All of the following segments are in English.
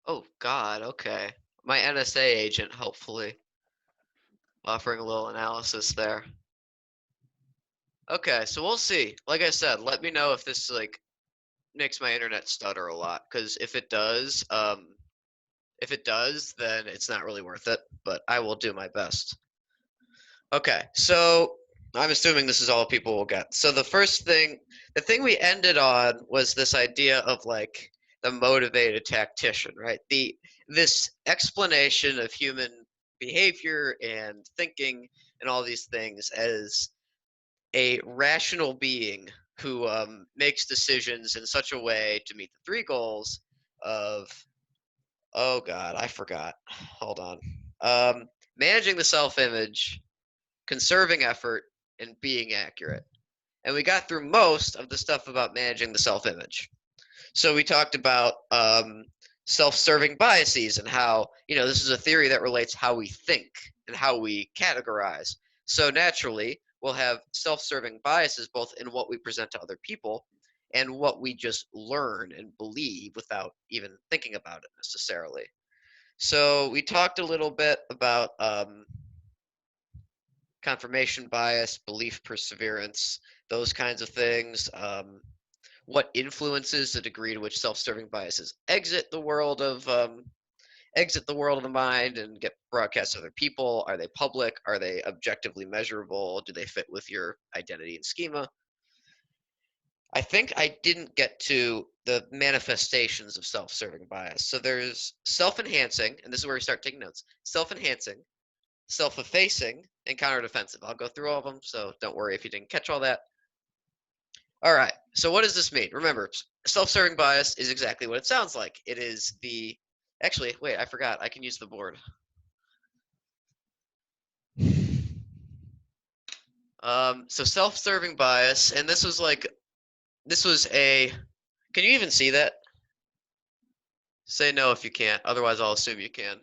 Oh God, okay. My NSA agent, hopefully, offering a little analysis there. Okay, so we'll see. Like I said, let me know if this like makes my internet stutter a lot, because if it does, then it's not really worth it, but I will do my best. Okay, so I'm assuming this is all people will get. So the thing we ended on was this idea of like the motivated tactician, right? This explanation of human behavior and thinking and all these things as a rational being who makes decisions in such a way to meet the three goals of, oh God, I forgot. Hold on. Managing the self-image, conserving effort, and being accurate. And we got through most of the stuff about managing the self-image. So we talked about self-serving biases and how, this is a theory that relates how we think and how we categorize. So naturally, we'll have self-serving biases both in what we present to other people and what we just learn and believe without even thinking about it necessarily. So we talked a little bit about confirmation bias, belief perseverance, those kinds of things. What influences the degree to which self-serving biases exit the world of the mind and get broadcast to other people? Are they public? Are they objectively measurable? Do they fit with your identity and schema? I think I didn't get to the manifestations of self-serving bias. So there's self-enhancing, and this is where we start taking notes. Self-enhancing, self-effacing, and counter-defensive. I'll go through all of them, so don't worry if you didn't catch all that. All right, so what does this mean? Remember, self-serving bias is exactly what it sounds like. It is the... Actually, wait, I forgot. I can use the board. So self-serving bias, and this was a... Can you even see that? Say no if you can't, otherwise I'll assume you can.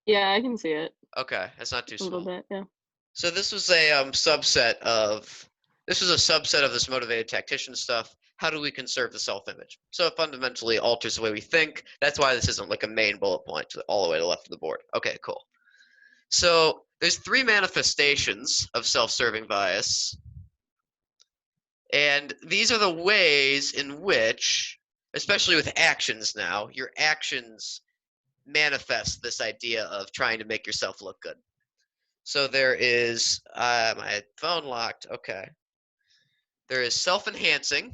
Yeah, I can see it. Okay, that's not too A little small. bit, yeah. So this was a subset of this motivated tactician stuff. How do we conserve the self-image? So it fundamentally alters the way we think. That's why this isn't like a main bullet point all the way to the left of the board. Okay, cool. So there's three manifestations of self-serving bias, and these are the ways in which, especially with actions now, your actions manifest this idea of trying to make yourself look good. So there is my phone locked. Okay. There is self-enhancing.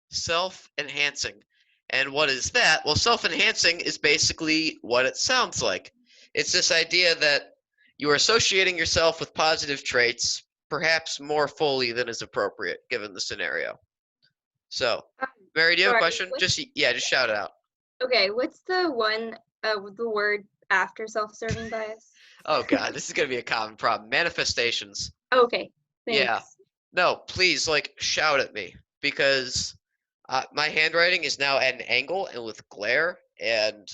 Self-enhancing. And what is that? Well, self-enhancing is basically what it sounds like. It's this idea that you are associating yourself with positive traits, perhaps more fully than is appropriate given the scenario. So, Mary, do you have a question? Just shout it out. Okay, what's the word after self-serving bias? Oh God, this is gonna be a common problem. Manifestations. Okay, Yeah. thanks. No, please, like, shout at me because my handwriting is now at an angle and with glare, and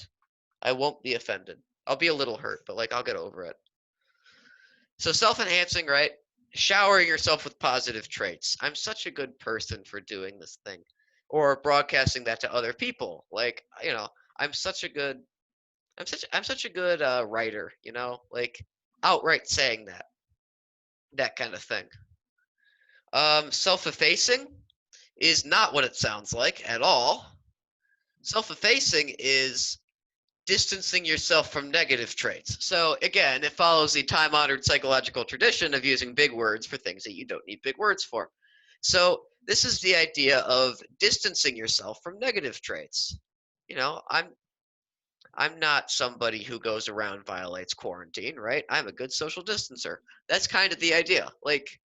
I won't be offended. I'll be a little hurt, but like I'll get over it. So self-enhancing, right? Showering yourself with positive traits. I'm such a good person for doing this thing, or broadcasting that to other people. Like, I'm such a good, I'm such a good writer. Like outright saying that kind of thing. Self-effacing is not what it sounds like at all. Self-effacing is distancing yourself from negative traits. So again, it follows the time-honored psychological tradition of using big words for things that you don't need big words for. So this is the idea of distancing yourself from negative traits. I'm not somebody who goes around violates quarantine, right? I'm a good social distancer. That's kind of the idea. Like,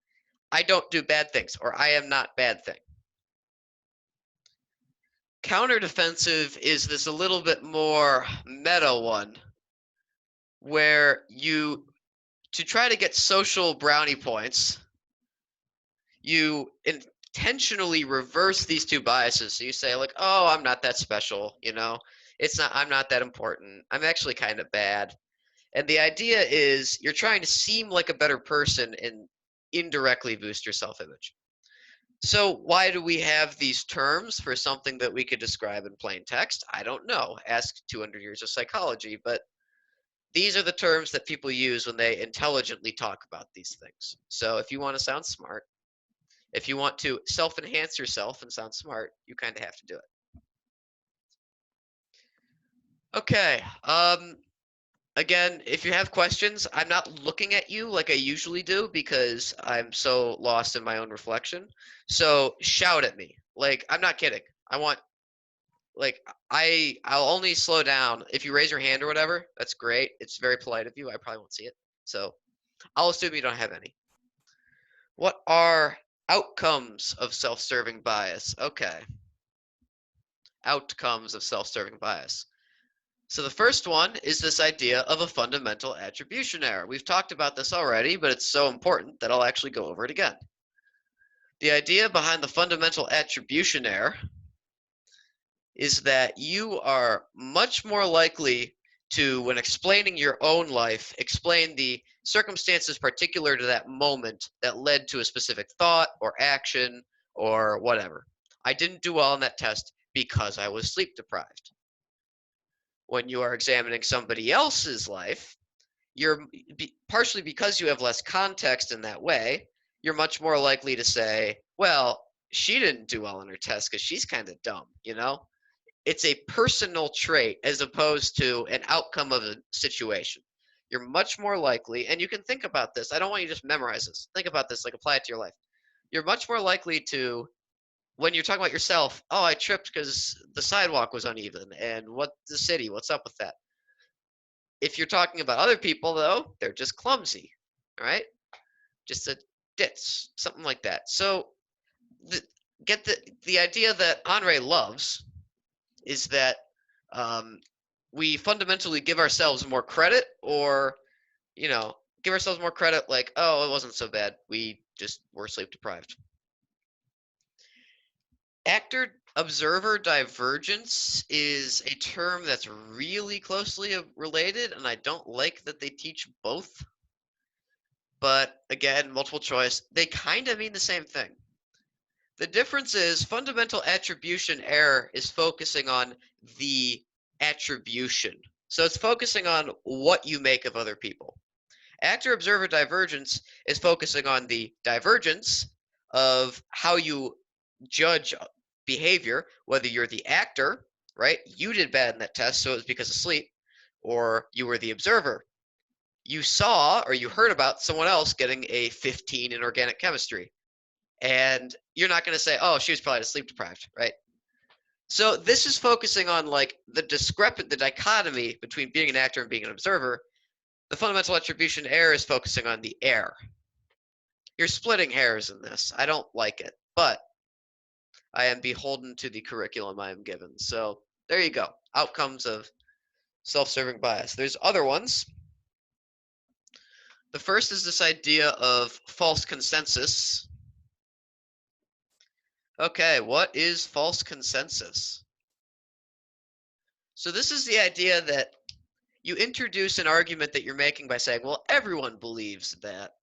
I don't do bad things, or I am not bad thing. Counter-defensive is this a little bit more meta one, where to try to get social brownie points, you intentionally reverse these two biases. So you say like, oh, I'm not that special, I'm not that important. I'm actually kind of bad. And the idea is you're trying to seem like a better person and indirectly boost your self-image. So why do we have these terms for something that we could describe in plain text? I don't know. Ask 200 years of psychology, but these are the terms that people use when they intelligently talk about these things. So if you want to sound smart, if you want to self-enhance yourself and sound smart, you kind of have to do it. Okay. Again, if you have questions, I'm not looking at you like I usually do because I'm so lost in my own reflection. So shout at me. Like, I'm not kidding. I want like I'll only slow down if you raise your hand or whatever. That's great. It's very polite of you. I probably won't see it. So I'll assume you don't have any. What are outcomes of self-serving bias? Okay. Outcomes of self-serving bias. So the first one is this idea of a fundamental attribution error. We've talked about this already, but it's so important that I'll actually go over it again. The idea behind the fundamental attribution error is that you are much more likely to, when explaining your own life, explain the circumstances particular to that moment that led to a specific thought or action or whatever. I didn't do well on that test because I was sleep deprived. When you are examining somebody else's life, you're partially because you have less context in that way, you're much more likely to say, well, she didn't do well on her test because she's kind of dumb, you know? It's a personal trait as opposed to an outcome of a situation. You're much more likely, and you can think about this. I don't want you to just memorize this. Think about this, like apply it to your life. You're much more likely to, when you're talking about yourself, oh, I tripped because the sidewalk was uneven, and what the city, what's up with that? If you're talking about other people, though, they're just clumsy, right? Just a ditz, something like that. So the, get the idea that Andre loves is that we fundamentally give ourselves more credit, or give ourselves more credit, like, oh, it wasn't so bad, we just were sleep deprived. Actor observer divergence is a term that's really closely related, and I don't like that they teach both. But again, multiple choice, they kind of mean the same thing. The difference is fundamental attribution error is focusing on the attribution. So it's focusing on what you make of other people. Actor observer divergence is focusing on the divergence of how you judge behavior, whether you're the actor, right? You did bad in that test, so it was because of sleep, or you were the observer. You saw or you heard about someone else getting a 15 in organic chemistry, and you're not going to say, oh, she was probably sleep deprived, right? So this is focusing on like the dichotomy between being an actor and being an observer. The fundamental attribution error is focusing on the error. You're splitting hairs in this. I don't like it, but I am beholden to the curriculum I am given. So there you go. Outcomes of self-serving bias. There's other ones. The first is this idea of false consensus. Okay, what is false consensus? So this is the idea that you introduce an argument that you're making by saying, well, everyone believes that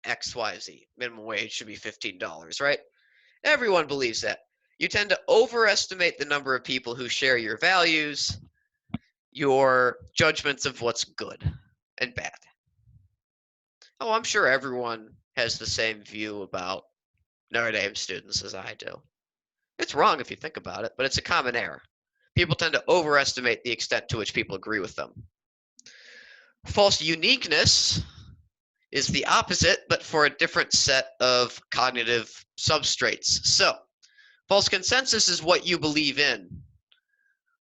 XYZ, minimum wage should be $15, right? Everyone believes that. You tend to overestimate the number of people who share your values, your judgments of what's good and bad. Oh, I'm sure everyone has the same view about Notre Dame students as I do. It's wrong if you think about it, but it's a common error. People tend to overestimate the extent to which people agree with them. False uniqueness is the opposite, but for a different set of cognitive substrates. So, false consensus is what you believe in.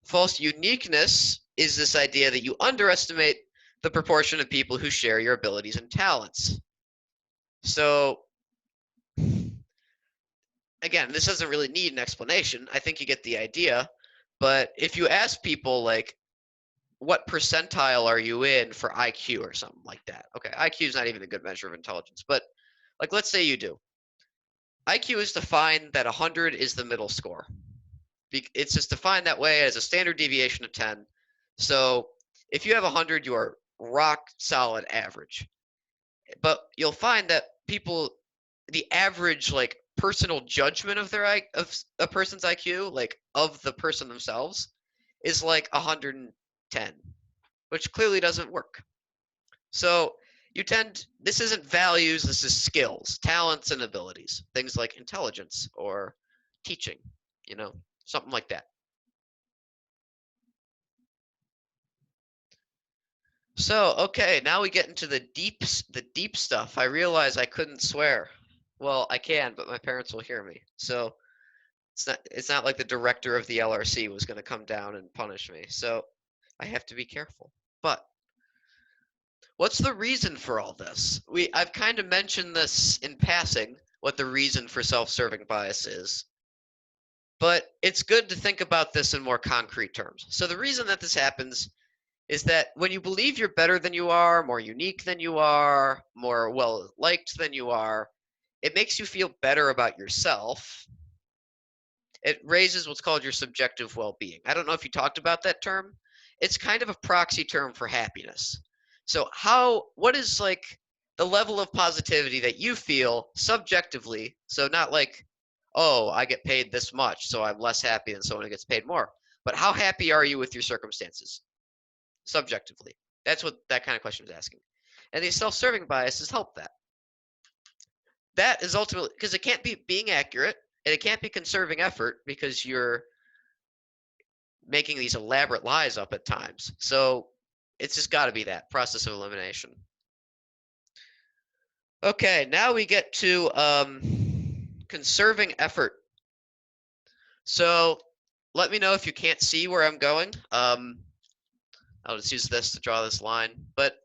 False uniqueness is this idea that you underestimate the proportion of people who share your abilities and talents. So, again, this doesn't really need an explanation. I think you get the idea. But if you ask people, like, what percentile are you in for IQ or something like that? Okay, IQ is not even a good measure of intelligence, but like, let's say you do. IQ is defined that 100 is the middle score. It's just defined that way as a standard deviation of 10. So if you have 100, you are rock solid average. But you'll find that people, the average like personal judgment of of a person's IQ, like of the person themselves, is like 110, which clearly doesn't work. So this isn't values, this is skills, talents, and abilities. Things like intelligence or teaching, something like that. So, okay, now we get into the deep stuff. I realize I couldn't swear. Well, I can, but my parents will hear me. So, it's not like the director of the LRC was going to come down and punish me. So, I have to be careful. But what's the reason for all this? I've kind of mentioned this in passing, what the reason for self-serving bias is. But it's good to think about this in more concrete terms. So the reason that this happens is that when you believe you're better than you are, more unique than you are, more well-liked than you are, it makes you feel better about yourself. It raises what's called your subjective well-being. I don't know if you talked about that term. It's kind of a proxy term for happiness. So what is like the level of positivity that you feel subjectively? So not like, oh, I get paid this much, so I'm less happy than someone who gets paid more. But how happy are you with your circumstances? Subjectively. That's what that kind of question is asking. And these self-serving biases help that. That is ultimately, because it can't be being accurate, and it can't be conserving effort because you're making these elaborate lies up at times. So it's just got to be that process of elimination. Okay, now we get to conserving effort. So let me know if you can't see where I'm going. I'll just use this to draw this line. But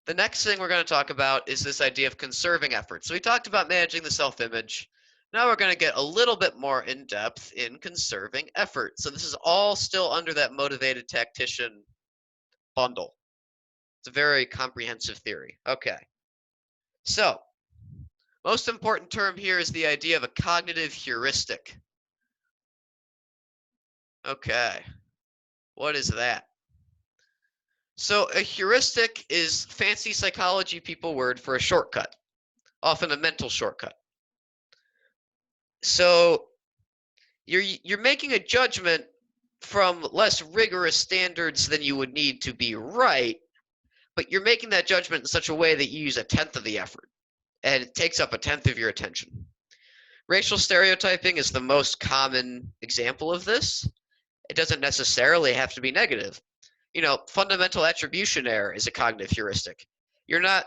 the next thing we're going to talk about is this idea of conserving effort. So we talked about managing the self-image. Now we're going to get a little bit more in depth in conserving effort. So this is all still under that motivated tactician bundle. It's a very comprehensive theory. Okay. So most important term here is the idea of a cognitive heuristic. Okay. What is that? So a heuristic is fancy psychology people word for a shortcut, often a mental shortcut. So you're making a judgment from less rigorous standards than you would need to be right, but you're making that judgment in such a way that you use 1/10 of the effort, and it takes up 1/10 of your attention. Racial stereotyping is the most common example of this. It doesn't necessarily have to be negative. Fundamental attribution error is a cognitive heuristic. You're not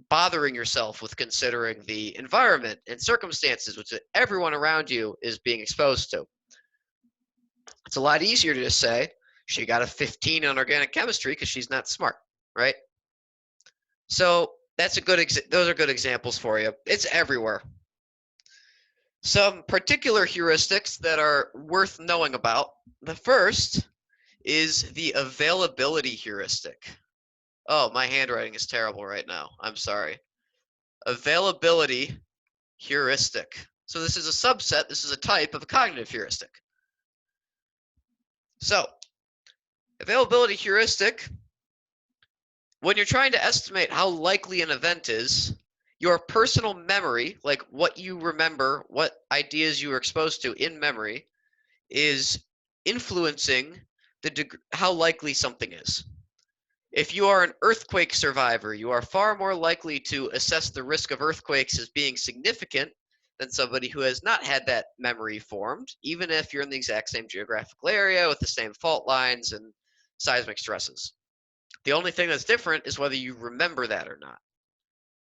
bothering yourself with considering the environment and circumstances which everyone around you is being exposed to. It's a lot easier to just say, she got a 15 on organic chemistry because she's not smart, right? So those are good examples for you. It's everywhere. Some particular heuristics that are worth knowing about. The first is the availability heuristic. Oh, my handwriting is terrible right now. I'm sorry. Availability heuristic. So this is a subset, this is a type of a cognitive heuristic. So, availability heuristic, when you're trying to estimate how likely an event is, your personal memory, like what you remember, what ideas you were exposed to in memory, is influencing how likely something is. If you are an earthquake survivor, you are far more likely to assess the risk of earthquakes as being significant than somebody who has not had that memory formed, even if you're in the exact same geographical area with the same fault lines and seismic stresses. The only thing that's different is whether you remember that or not.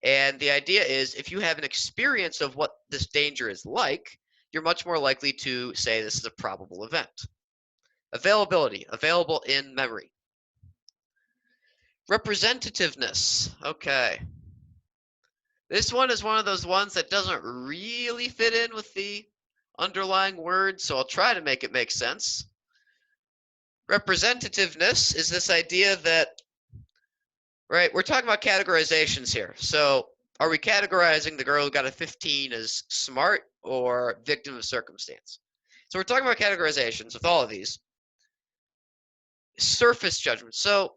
And the idea is if you have an experience of what this danger is like, you're much more likely to say this is a probable event. Availability, available in memory. Representativeness. Okay. This one is one of those ones that doesn't really fit in with the underlying word, so I'll try to make it make sense. Representativeness is this idea that, right, we're talking about categorizations here. So are we categorizing the girl who got a 15 as smart or victim of circumstance? So we're talking about categorizations with all of these. Surface judgments. So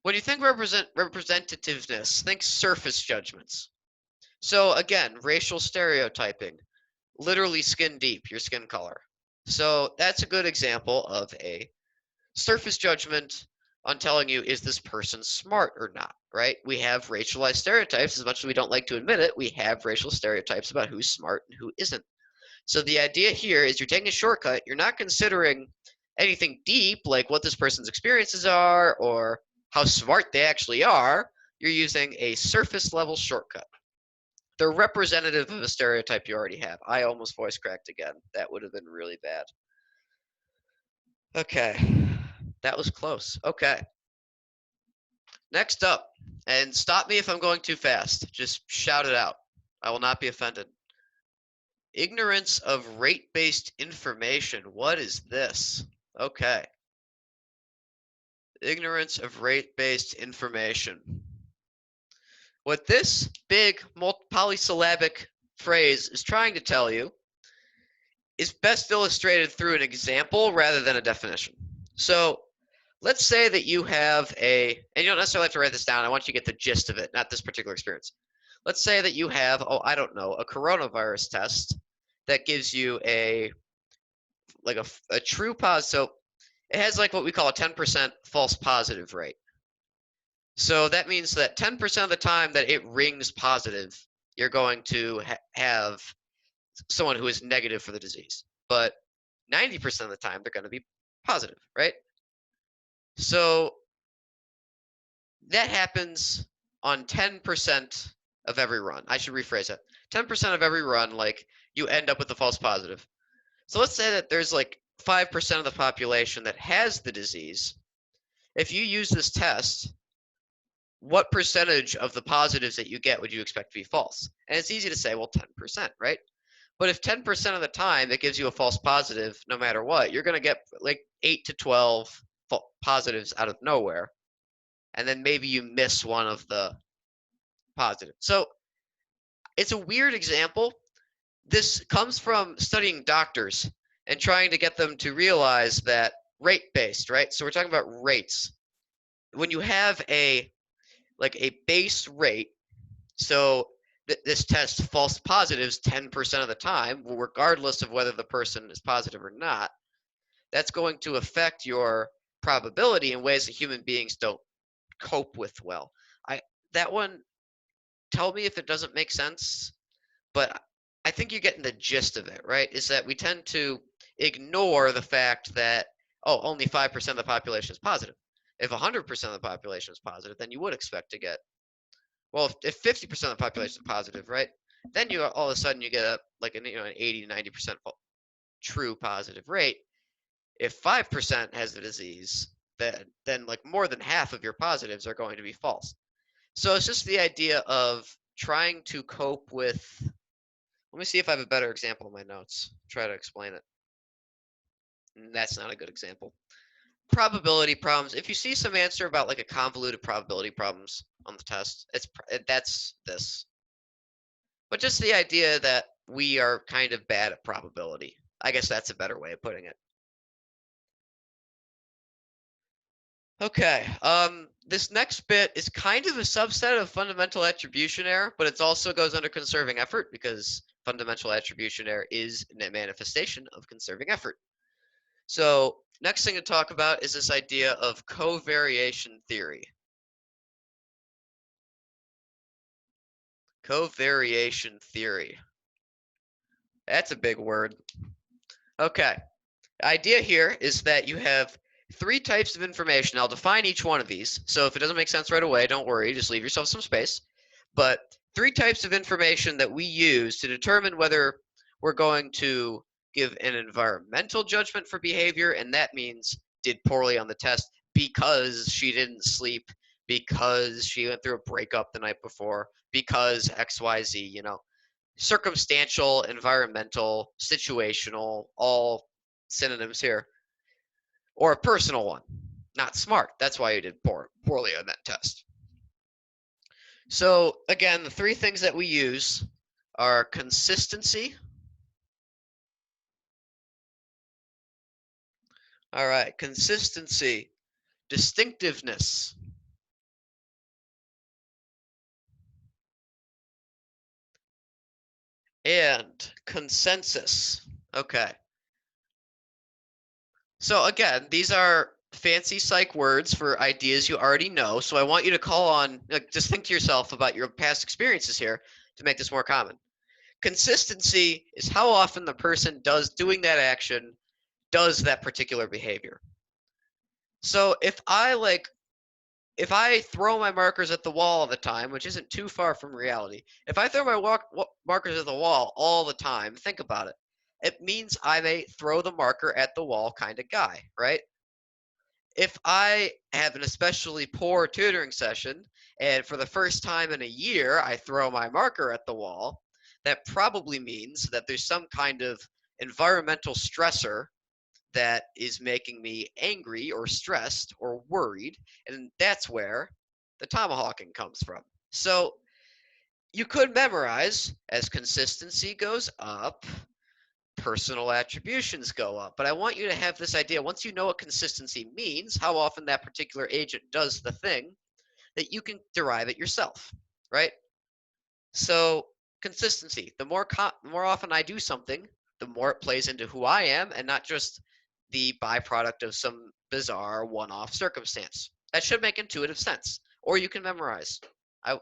when you think representativeness, think surface judgments. So again, racial stereotyping, literally skin deep, your skin color. So that's a good example of a surface judgment on telling you, is this person smart or not, right? We have racialized stereotypes. As much as we don't like to admit it, we have racial stereotypes about who's smart and who isn't. So the idea here is you're taking a shortcut. You're not considering anything deep, like what this person's experiences are or how smart they actually are. You're using a surface level shortcut. They're representative of a stereotype you already have. I almost voice cracked again. That would have been really bad. Okay, that was close. Okay. Next up, and stop me if I'm going too fast. Just shout it out. I will not be offended. Ignorance of rate-based information. What is this? Okay. Ignorance of rate-based information. What this big polysyllabic phrase is trying to tell you is best illustrated through an example rather than a definition. So let's say that you have and you don't necessarily have to write this down. I want you to get the gist of it, not this particular experience. Let's say that you have, I don't know, a coronavirus test that gives you a true positive. So it has like what we call a 10% false positive rate. So that means that 10% of the time that it rings positive, you're going to have someone who is negative for the disease. But 90% of the time, they're going to be positive, right? So that happens on 10% of every run. I should rephrase it. 10% of every run, like, you end up with a false positive. So let's say that there's like 5% of the population that has the disease. If you use this test, what percentage of the positives that you get would you expect to be false? And it's easy to say, well, 10%, right? But if 10% of the time it gives you a false positive, no matter what, you're going to get like 8 to 12 positives out of nowhere. And then maybe you miss one of the positives. So it's a weird example. This comes from studying doctors and trying to get them to realize that rate-based, right? So we're talking about rates. When you have a base rate, so this tests false positives 10% of the time, regardless of whether the person is positive or not, that's going to affect your probability in ways that human beings don't cope with well. That one, tell me if it doesn't make sense, but I think you're getting the gist of it, right? Is that we tend to ignore the fact that, only 5% of the population is positive. If 100% of the population is positive, then you would expect to get, well, if 50% of the population is positive, right? Then you all of a sudden you get an 80 to 90% true positive rate. If 5% has the disease, then like more than half of your positives are going to be false. So it's just the idea of trying to cope with. Let me see if I have a better example in my notes. Try to explain it. That's not a good example. Probability problems. If you see some answer about like a convoluted probability problems on the test, that's this. But just the idea that we are kind of bad at probability. I guess that's a better way of putting it. Okay, this next bit is kind of a subset of fundamental attribution error, but it also goes under conserving effort because fundamental attribution error is a manifestation of conserving effort. So next thing to talk about is this idea of covariation theory. Covariation theory. That's a big word. Okay. The idea here is that you have three types of information. I'll define each one of these. So if it doesn't make sense right away, don't worry. Just leave yourself some space. But three types of information that we use to determine whether we're going to give an environmental judgment for behavior, and that means did poorly on the test because she didn't sleep, because she went through a breakup the night before, because XYZ, circumstantial, environmental, situational, all synonyms here, or a personal one. Not smart. That's why you did poorly on that test. So again, the three things that we use are consistency. All right, consistency, distinctiveness, And consensus. Okay. So again, these are fancy psych words for ideas you already know. So I want you to call on, just think to yourself about your past experiences here to make this more common. Consistency is how often the person doing that action does that particular behavior. So if I throw my markers at the wall all the time, which isn't too far from reality, if I throw my markers at the wall all the time, think about it. It means I'm a throw the marker at the wall kind of guy, right? If I have an especially poor tutoring session and for the first time in a year I throw my marker at the wall, that probably means that there's some kind of environmental stressor that is making me angry or stressed or worried, and that's where the tomahawking comes from. So you could memorize as consistency goes up, personal attributions go up. But I want you to have this idea, once you know what consistency means, how often that particular agent does the thing, that you can derive it yourself, right? So consistency, the more often I do something, the more it plays into who I am and not just the byproduct of some bizarre one-off circumstance. That should make intuitive sense. Or you can memorize. I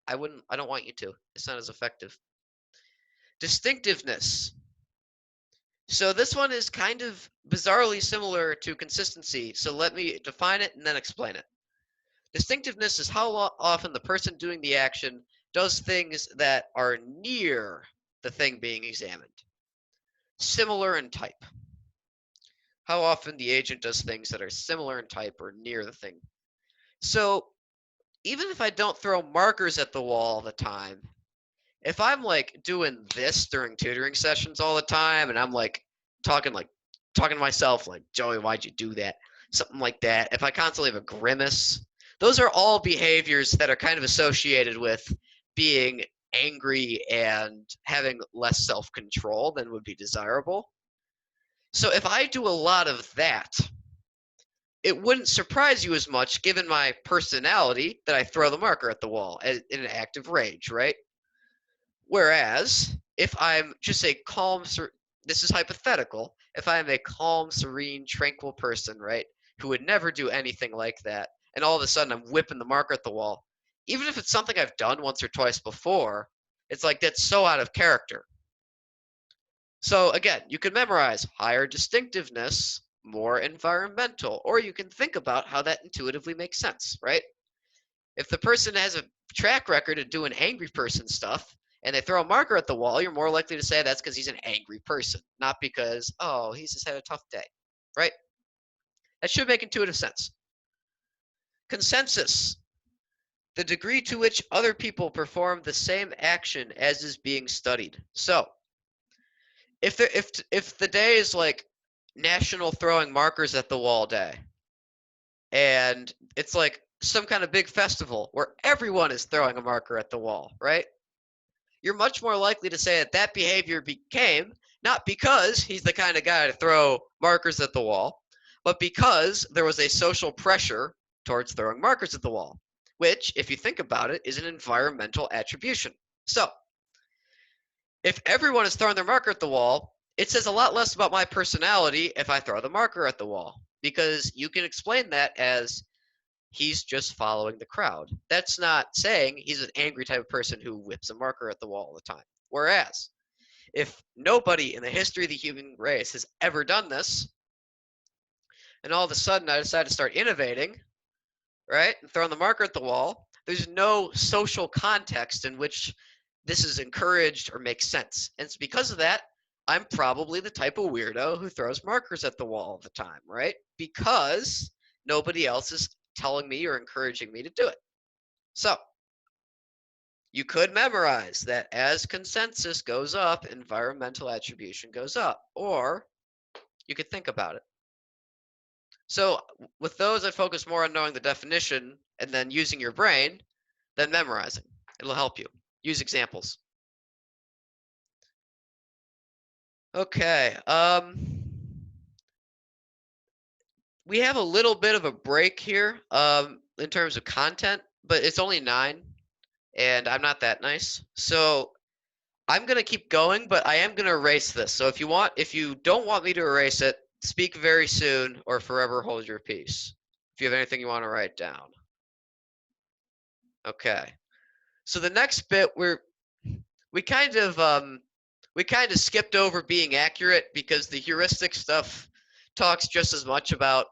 I don't want you to. It's not as effective. Distinctiveness. So this one is kind of bizarrely similar to consistency. So let me define it and then explain it. Distinctiveness is how often the person doing the action does things that are near the thing being examined. Similar in type. How often the agent does things that are similar in type or near the thing. So even if I don't throw markers at the wall all the time, if I'm like doing this during tutoring sessions all the time and I'm talking like talking to myself like, Joey, why'd you do that? Something like that. If I constantly have a grimace, those are all behaviors that are kind of associated with being angry and having less self-control than would be desirable. So if I do a lot of that, it wouldn't surprise you as much given my personality that I throw the marker at the wall in an act of rage, right? Whereas if I'm just a calm, this is hypothetical, if I'm a calm, serene, tranquil person, right, who would never do anything like that, and all of a sudden I'm whipping the marker at the wall, even if it's something I've done once or twice before, it's like that's so out of character. So again, you can memorize higher distinctiveness, more environmental, or you can think about how that intuitively makes sense, right? If the person has a track record of doing angry person stuff and they throw a marker at the wall, you're more likely to say that's because he's an angry person, not because, oh, he's just had a tough day, right? That should make intuitive sense. Consensus, the degree to which other people perform the same action as is being studied. So, if the day is like National Throwing Markers at the Wall Day, and it's like some kind of big festival where everyone is throwing a marker at the wall, right? You're much more likely to say that that behavior became not because he's the kind of guy to throw markers at the wall, but because there was a social pressure towards throwing markers at the wall, which, if you think about it, is an environmental attribution. So, if everyone is throwing their marker at the wall, it says a lot less about my personality if I throw the marker at the wall, because you can explain that as he's just following the crowd. That's not saying he's an angry type of person who whips a marker at the wall all the time. Whereas, if nobody in the history of the human race has ever done this, and all of a sudden I decide to start innovating, right, and throwing the marker at the wall, there's no social context in which this is encouraged or makes sense. And it's because of that, I'm probably the type of weirdo who throws markers at the wall all the time, right? Because nobody else is telling me or encouraging me to do it. So, you could memorize that as consensus goes up, environmental attribution goes up. Or you could think about it. So, with those, I focus more on knowing the definition and then using your brain than memorizing. It'll help you. Use examples. Okay. We have a little bit of a break here in terms of content, but it's only 9, and I'm not that nice. So I'm gonna keep going, but I am gonna erase this. So if you don't want me to erase it, speak very soon or forever hold your peace. If you have anything you want to write down. Okay. So the next bit we kind of skipped over being accurate because the heuristic stuff talks just as much about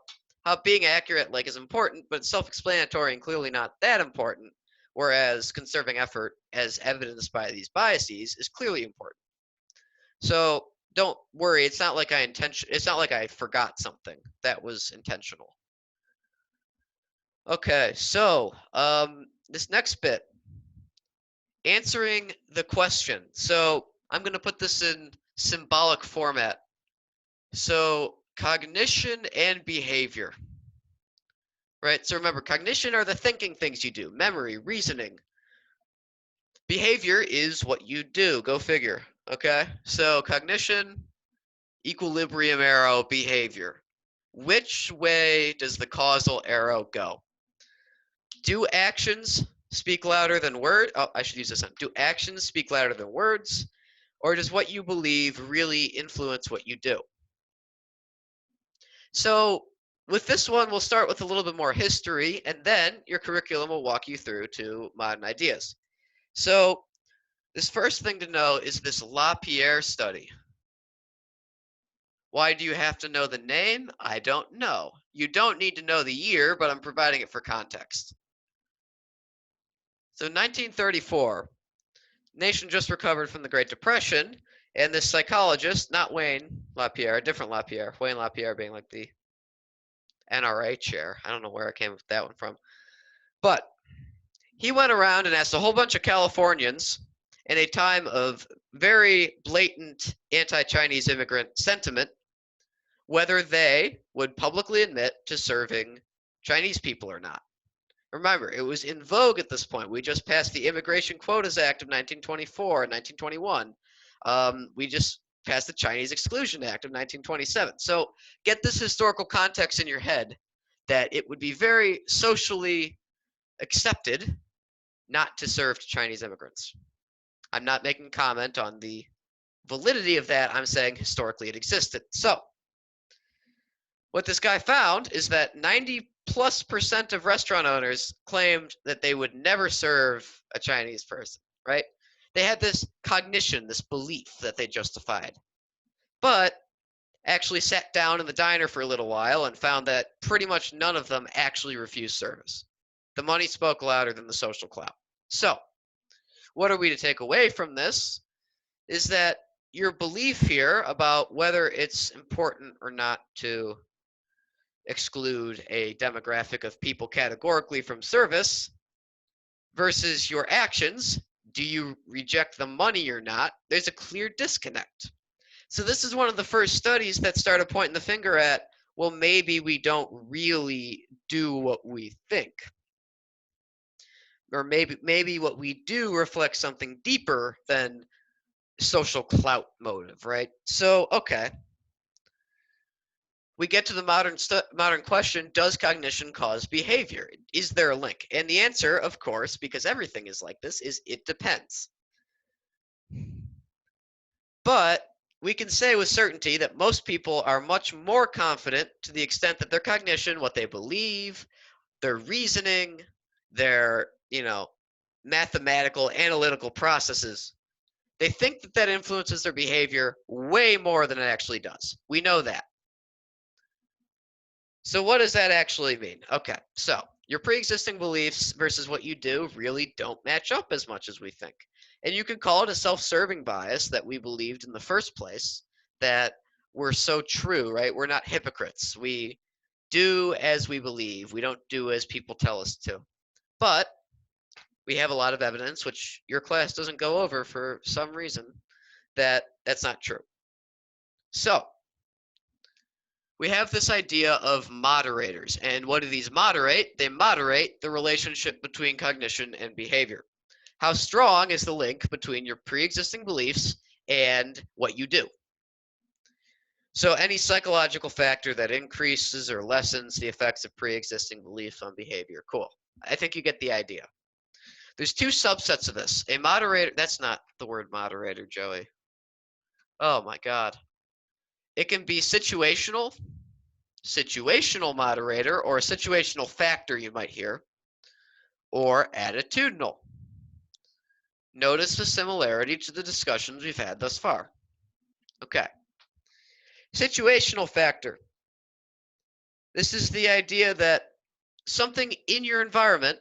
how being accurate like is important, but it's self-explanatory and clearly not that important, whereas conserving effort as evidenced by these biases is clearly important. So don't worry, it's not like I forgot something. That was intentional. Okay, so this next bit, answering the question. So I'm going to put this in symbolic format. So cognition and behavior, right? So remember, cognition are the thinking things you do, memory, reasoning. Behavior is what you do, go figure, okay? So cognition, equilibrium arrow, behavior. Which way does the causal arrow go? Do actions speak louder than words? Oh, I should use this one. Do actions speak louder than words? Or does what you believe really influence what you do? So with this one, we'll start with a little bit more history, and then your curriculum will walk you through to modern ideas. So this first thing to know is this LaPierre study. Why do you have to know the name? I don't know. You don't need to know the year, but I'm providing it for context. So 1934, nation just recovered from the Great Depression, and this psychologist, not Wayne LaPierre, a different LaPierre, Wayne LaPierre being like the NRA chair. I don't know where I came with that one from. But he went around and asked a whole bunch of Californians in a time of very blatant anti-Chinese immigrant sentiment whether they would publicly admit to serving Chinese people or not. Remember, it was in vogue at this point. We just passed the Immigration Quotas Act of 1924 and 1921. We just passed the Chinese Exclusion Act of 1927. So get this historical context in your head that it would be very socially accepted not to serve Chinese immigrants. I'm not making comment on the validity of that. I'm saying historically it existed. So what this guy found is that 90+% of restaurant owners claimed that they would never serve a Chinese person, right? They had this cognition, this belief that they justified, but actually sat down in the diner for a little while and found that pretty much none of them actually refused service. The money spoke louder than the social clout. So, what are we to take away from this is that your belief here about whether it's important or not to exclude a demographic of people categorically from service versus your actions, do you reject the money or not? There's a clear disconnect. So this is one of the first studies that started pointing the finger at, well, maybe we don't really do what we think. Or maybe what we do reflects something deeper than social clout motive, right? So, okay. We get to the modern question, does cognition cause behavior? Is there a link? And the answer, of course, because everything is like this, is it depends. But we can say with certainty that most people are much more confident to the extent that their cognition, what they believe, their reasoning, their, mathematical, analytical processes, they think that that influences their behavior way more than it actually does. We know that. So what does that actually mean? Okay, so your pre-existing beliefs versus what you do really don't match up as much as we think. And you could call it a self-serving bias that we believed in the first place, that we're so true, right? We're not hypocrites. We do as we believe. We don't do as people tell us to. But we have a lot of evidence, which your class doesn't go over for some reason, that that's not true. So we have this idea of moderators. And what do these moderate? They moderate the relationship between cognition and behavior. How strong is the link between your pre-existing beliefs and what you do? So any psychological factor that increases or lessens the effects of pre-existing beliefs on behavior. Cool. I think you get the idea. There's two subsets of this. A moderator, that's not the word moderator, Joey. Oh my God. It can be situational moderator, or a situational factor you might hear, or attitudinal. Notice the similarity to the discussions we've had thus far. Okay. Situational factor. This is the idea that something in your environment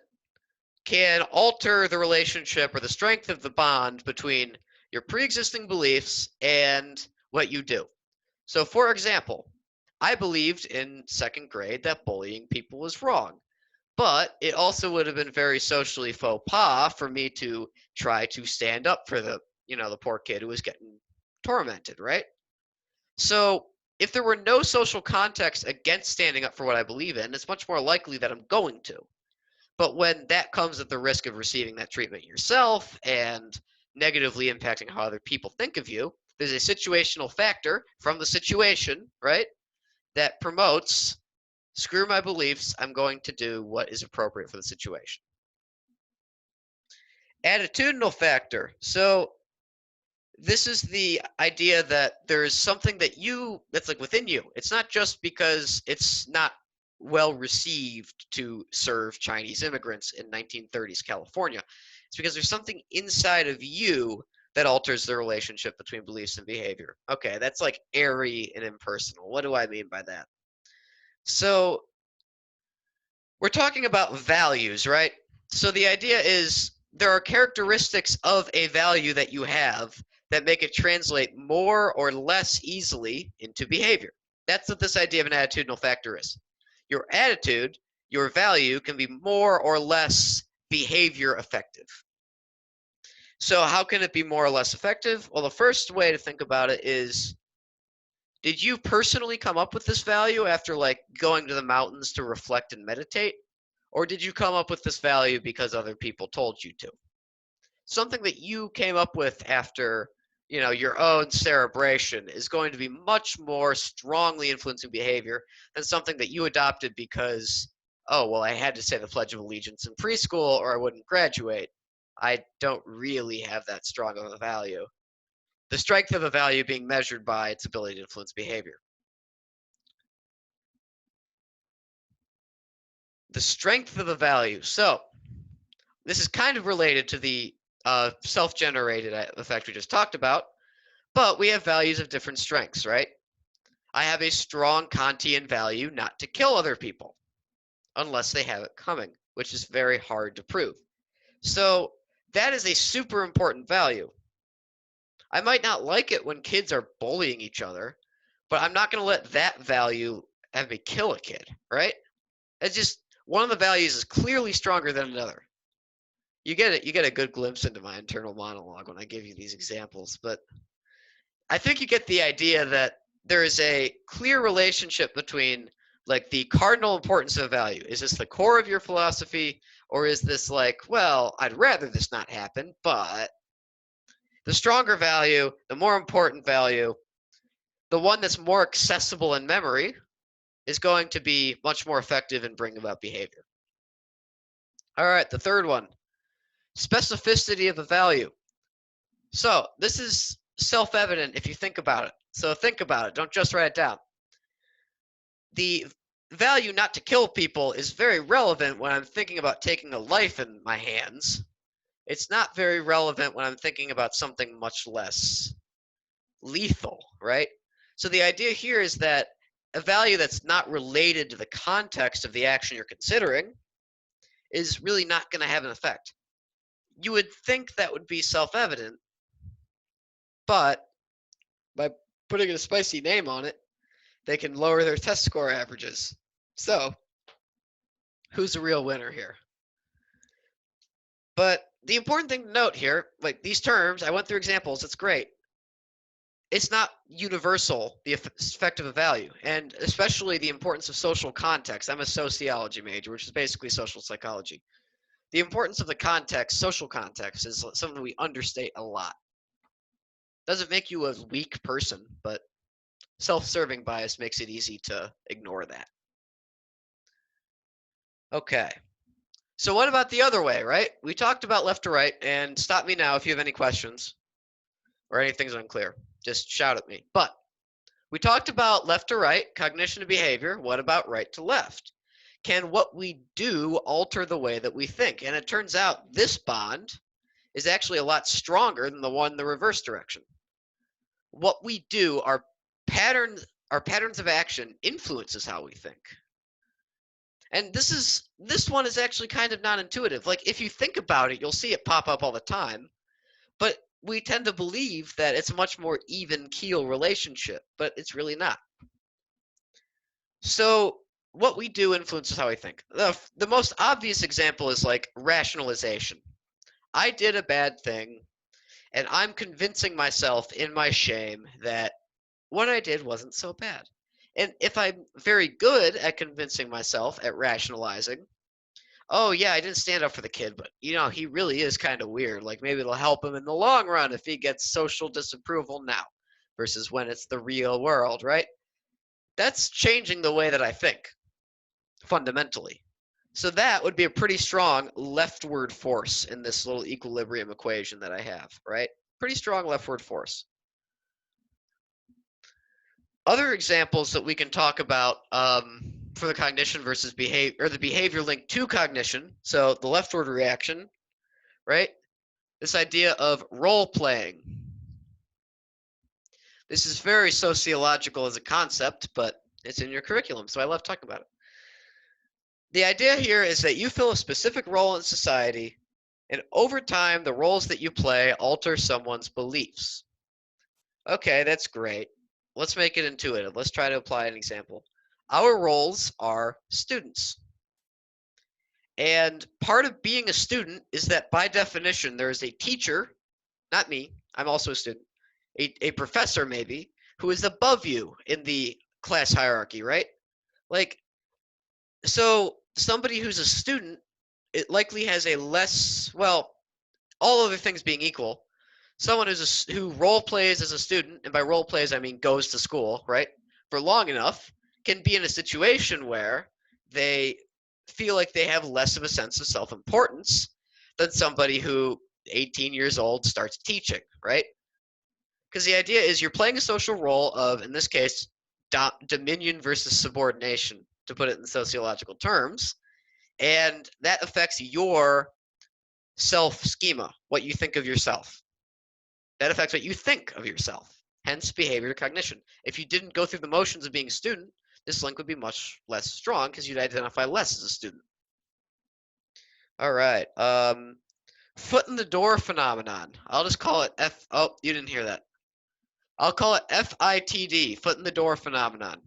can alter the relationship or the strength of the bond between your pre-existing beliefs and what you do. So, for example, I believed in second grade that bullying people was wrong, but it also would have been very socially faux pas for me to try to stand up for the poor kid who was getting tormented, right? So, if there were no social context against standing up for what I believe in, it's much more likely that I'm going to. But when that comes at the risk of receiving that treatment yourself and negatively impacting how other people think of you, there's a situational factor from the situation, right, that promotes, screw my beliefs, I'm going to do what is appropriate for the situation. Attitudinal factor. So this is the idea that there's something that's like within you. It's not just because it's not well received to serve Chinese immigrants in 1930s California. It's because there's something inside of you that alters the relationship between beliefs and behavior. Okay, that's like airy and impersonal. What do I mean by that? So we're talking about values, right? So the idea is there are characteristics of a value that you have that make it translate more or less easily into behavior. That's what this idea of an attitudinal factor is. Your attitude, your value can be more or less behavior effective. So how can it be more or less effective? Well, the first way to think about it is, did you personally come up with this value after like going to the mountains to reflect and meditate? Or did you come up with this value because other people told you to? Something that you came up with after, your own cerebration is going to be much more strongly influencing behavior than something that you adopted because, oh, well, I had to say the Pledge of Allegiance in preschool or I wouldn't graduate. I don't really have that strong of a value. The strength of a value being measured by its ability to influence behavior. The strength of a value. So, this is kind of related to the self-generated effect we just talked about, but we have values of different strengths, right? I have a strong Kantian value not to kill other people unless they have it coming, which is very hard to prove. So that is a super important value. I might not like it when kids are bullying each other, but I'm not going to let that value have me kill a kid, right? It's just one of the values is clearly stronger than another. You get a good glimpse into my internal monologue when I give you these examples, but I think you get the idea that there is a clear relationship between like the cardinal importance of value. Is this the core of your philosophy, or is this like, well, I'd rather this not happen, but the stronger value, the more important value, the one that's more accessible in memory is going to be much more effective in bringing about behavior. All right, the third one, specificity of a value. So this is self-evident if you think about it. So think about it. Don't just write it down. The value not to kill people is very relevant when I'm thinking about taking a life in my hands. It's not very relevant when I'm thinking about something much less lethal, right? So the idea here is that a value that's not related to the context of the action you're considering is really not going to have an effect. You would think that would be self-evident, but by putting a spicy name on it, they can lower their test score averages. So, who's the real winner here? But the important thing to note here, like these terms, I went through examples, it's great. It's not universal, the effect of a value, and especially the importance of social context. I'm a sociology major, which is basically social psychology. The importance of the context, social context, is something we understate a lot. Doesn't make you a weak person, but self-serving bias makes it easy to ignore that. Okay. So what about the other way, right? We talked about left to right, and stop me now if you have any questions or anything's unclear. Just shout at me. But we talked about left to right, cognition and behavior. What about right to left? Can what we do alter the way that we think? And it turns out this bond is actually a lot stronger than the one in the reverse direction. What we do, our patterns of action influences how we think. And this one is actually kind of non-intuitive. Like if you think about it, you'll see it pop up all the time, but we tend to believe that it's a much more even keel relationship, but it's really not. So what we do influences how we think. The most obvious example is like rationalization. I did a bad thing, and I'm convincing myself in my shame that what I did wasn't so bad. And if I'm very good at convincing myself, at rationalizing, oh yeah, I didn't stand up for the kid, but he really is kind of weird. Like maybe it'll help him in the long run if he gets social disapproval now versus when it's the real world, right? That's changing the way that I think fundamentally. So that would be a pretty strong leftward force in this little equilibrium equation that I have, right? Pretty strong leftward force. Other examples that we can talk about for the cognition versus behavior, or the behavior linked to cognition. So the leftward reaction, right? This idea of role playing. This is very sociological as a concept, but it's in your curriculum, so I love talking about it. The idea here is that you fill a specific role in society, and over time, the roles that you play alter someone's beliefs. Okay, that's great. Let's make it intuitive. Let's try to apply an example. Our roles are students. And part of being a student is that by definition, there is a teacher, not me, I'm also a student, a professor maybe, who is above you in the class hierarchy, right? Like, so somebody who's a student, it likely has a less, well, all other things being equal, someone who role plays as a student, and by role plays I mean goes to school, right, for long enough, can be in a situation where they feel like they have less of a sense of self-importance than somebody who 18 years old starts teaching, right? Because the idea is you're playing a social role of, in this case, dominion versus subordination, to put it in sociological terms, and that affects your self-schema, what you think of yourself. That affects what you think of yourself, hence behavior to cognition. If you didn't go through the motions of being a student, this link would be much less strong because you'd identify less as a student. All right. Foot in the door phenomenon. I'll just call it F. Oh, you didn't hear that. I'll call it FITD, foot in the door phenomenon.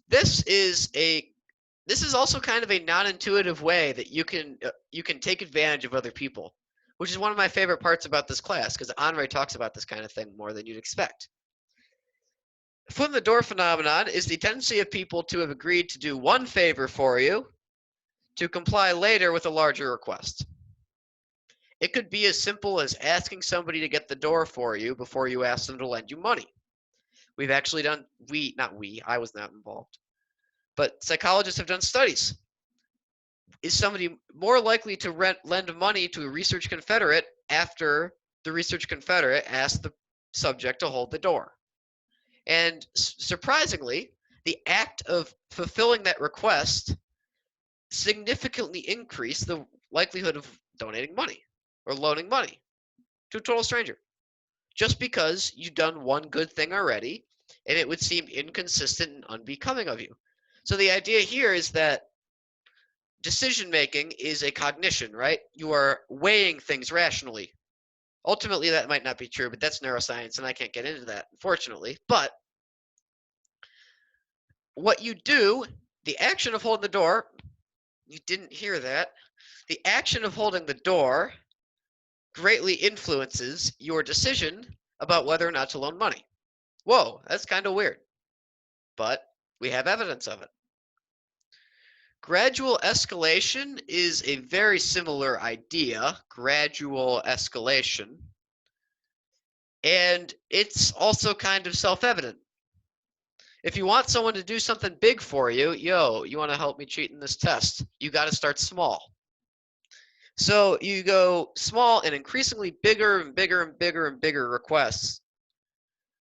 This is also kind of a non-intuitive way that you can take advantage of other people, which is one of my favorite parts about this class because Andre talks about this kind of thing more than you'd expect. Foot in the door phenomenon is the tendency of people to have agreed to do one favor for you to comply later with a larger request. It could be as simple as asking somebody to get the door for you before you ask them to lend you money. We've actually done, I was not involved, but psychologists have done studies. Is somebody more likely to lend money to a research confederate after the research confederate asked the subject to hold the door? And surprisingly, the act of fulfilling that request significantly increased the likelihood of donating money or loaning money to a total stranger, just because you've done one good thing already and it would seem inconsistent and unbecoming of you. So the idea here is that decision making is a cognition, right? You are weighing things rationally. Ultimately, that might not be true, but that's neuroscience, and I can't get into that, unfortunately. But what you do, the action of holding the door, you didn't hear that. The action of holding the door greatly influences your decision about whether or not to loan money. Whoa, that's kind of weird. But we have evidence of it. Gradual escalation is a very similar idea, gradual escalation. And it's also kind of self-evident. If you want someone to do something big for you, yo, you want to help me cheat in this test, you got to start small. So you go small and increasingly bigger and bigger and bigger and bigger requests.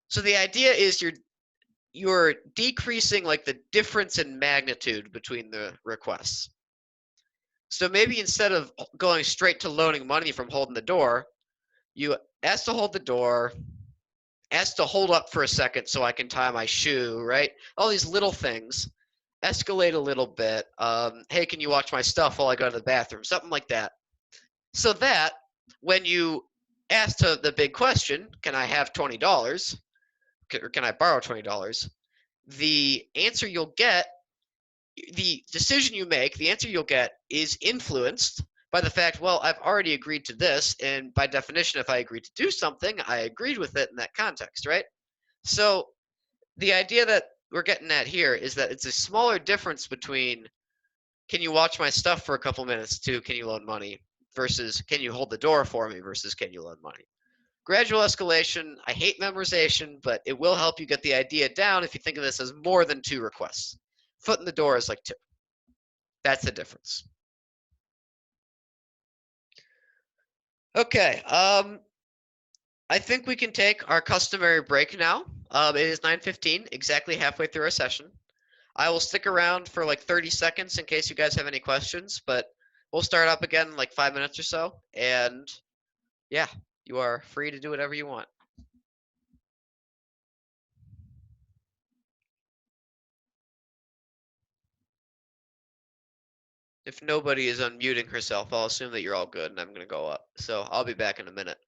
So the idea is you're decreasing like the difference in magnitude between the requests. So maybe instead of going straight to loaning money from holding the door, you ask to hold the door, ask to hold up for a second so I can tie my shoe, right? All these little things escalate a little bit. Hey, can you watch my stuff while I go to the bathroom? Something like that. So that when you ask the big question, can I have $20? Or can I borrow $20? The answer you'll get, the decision you make, the answer you'll get is influenced by the fact, well, I've already agreed to this, and by definition, if I agreed to do something, I agreed with it in that context, right? So the idea that we're getting at here is that it's a smaller difference between can you watch my stuff for a couple minutes to can you loan money versus can you hold the door for me versus can you loan money. Gradual escalation, I hate memorization, but it will help you get the idea down if you think of this as more than 2 requests. Foot in the door is like 2. That's the difference. Okay, I think we can take our customary break now. It is 9:15, exactly halfway through our session. I will stick around for like 30 seconds in case you guys have any questions, but we'll start up again in like 5 minutes or so. And yeah, you are free to do whatever you want. If nobody is unmuting herself, I'll assume that you're all good and I'm going to go up. So I'll be back in a minute.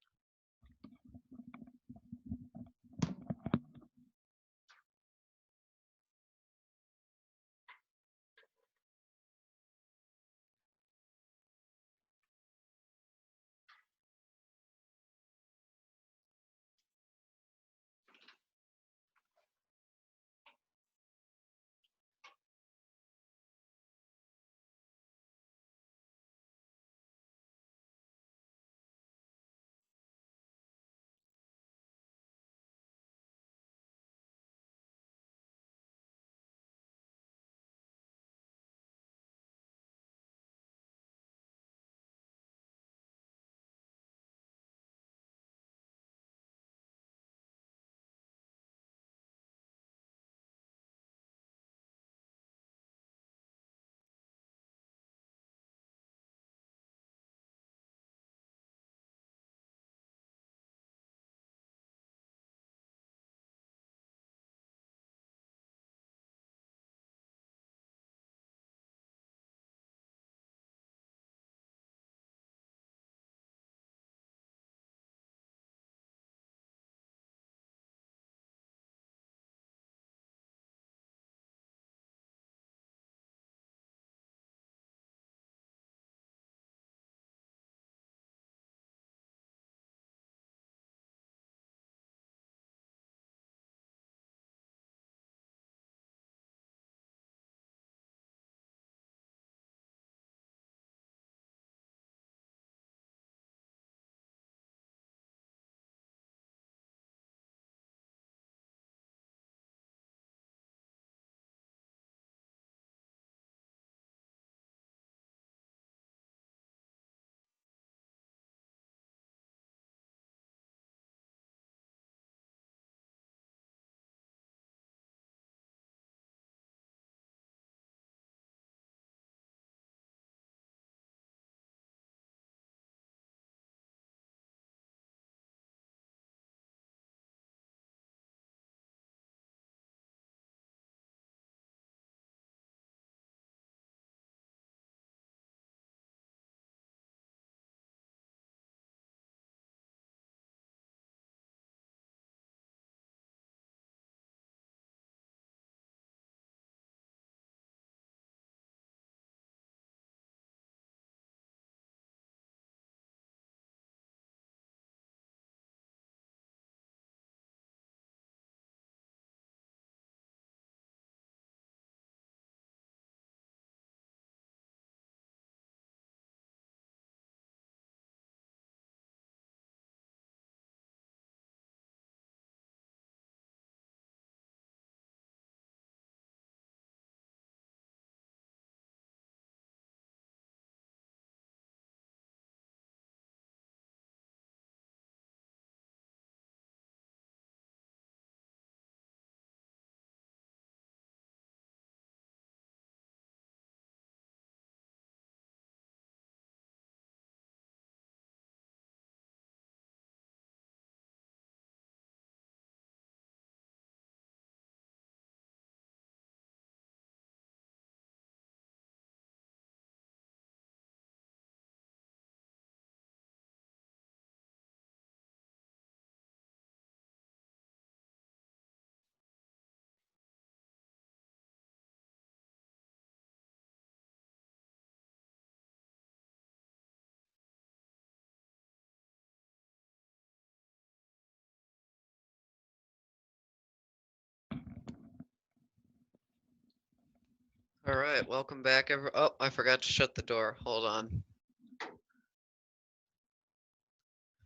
All right, welcome back. Oh, I forgot to shut the door. Hold on.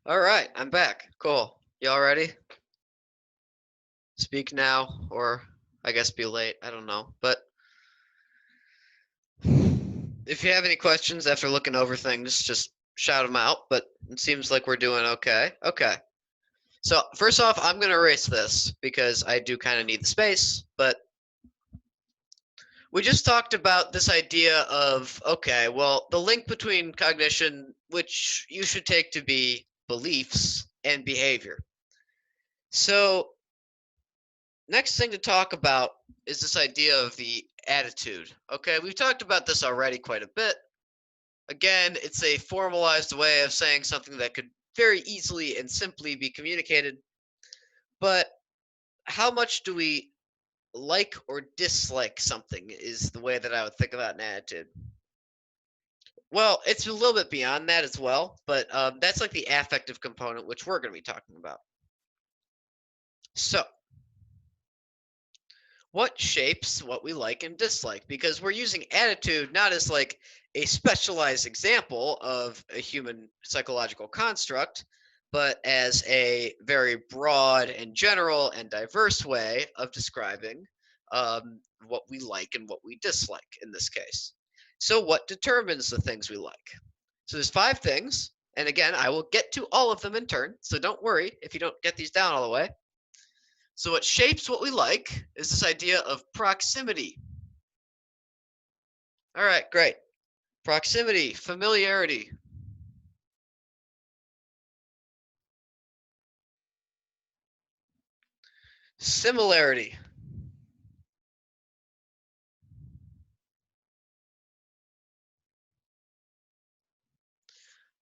All right, I'm back. Cool. Y'all ready? Speak now, or I guess be late. I don't know. But if you have any questions after looking over things, just shout them out. But it seems like we're doing okay. Okay. So first off, I'm going to erase this because I do kind of need the space. But we just talked about this idea of, okay, well, the link between cognition, which you should take to be beliefs, and behavior. So next thing to talk about is this idea of the attitude. Okay, we've talked about this already quite a bit. Again, it's a formalized way of saying something that could very easily and simply be communicated. But how much do we like or dislike something is the way that I would think about an attitude. Well, it's a little bit beyond that as well, but that's like the affective component, which we're going to be talking about. So, what shapes what we like and dislike? Because we're using attitude not as like a specialized example of a human psychological construct, but as a very broad and general and diverse way of describing what we like and what we dislike in this case. So, what determines the things we like? So, there's 5 things. And again, I will get to all of them in turn. So, don't worry if you don't get these down all the way. So what shapes what we like is this idea of proximity. All right, great. Proximity, familiarity. Similarity.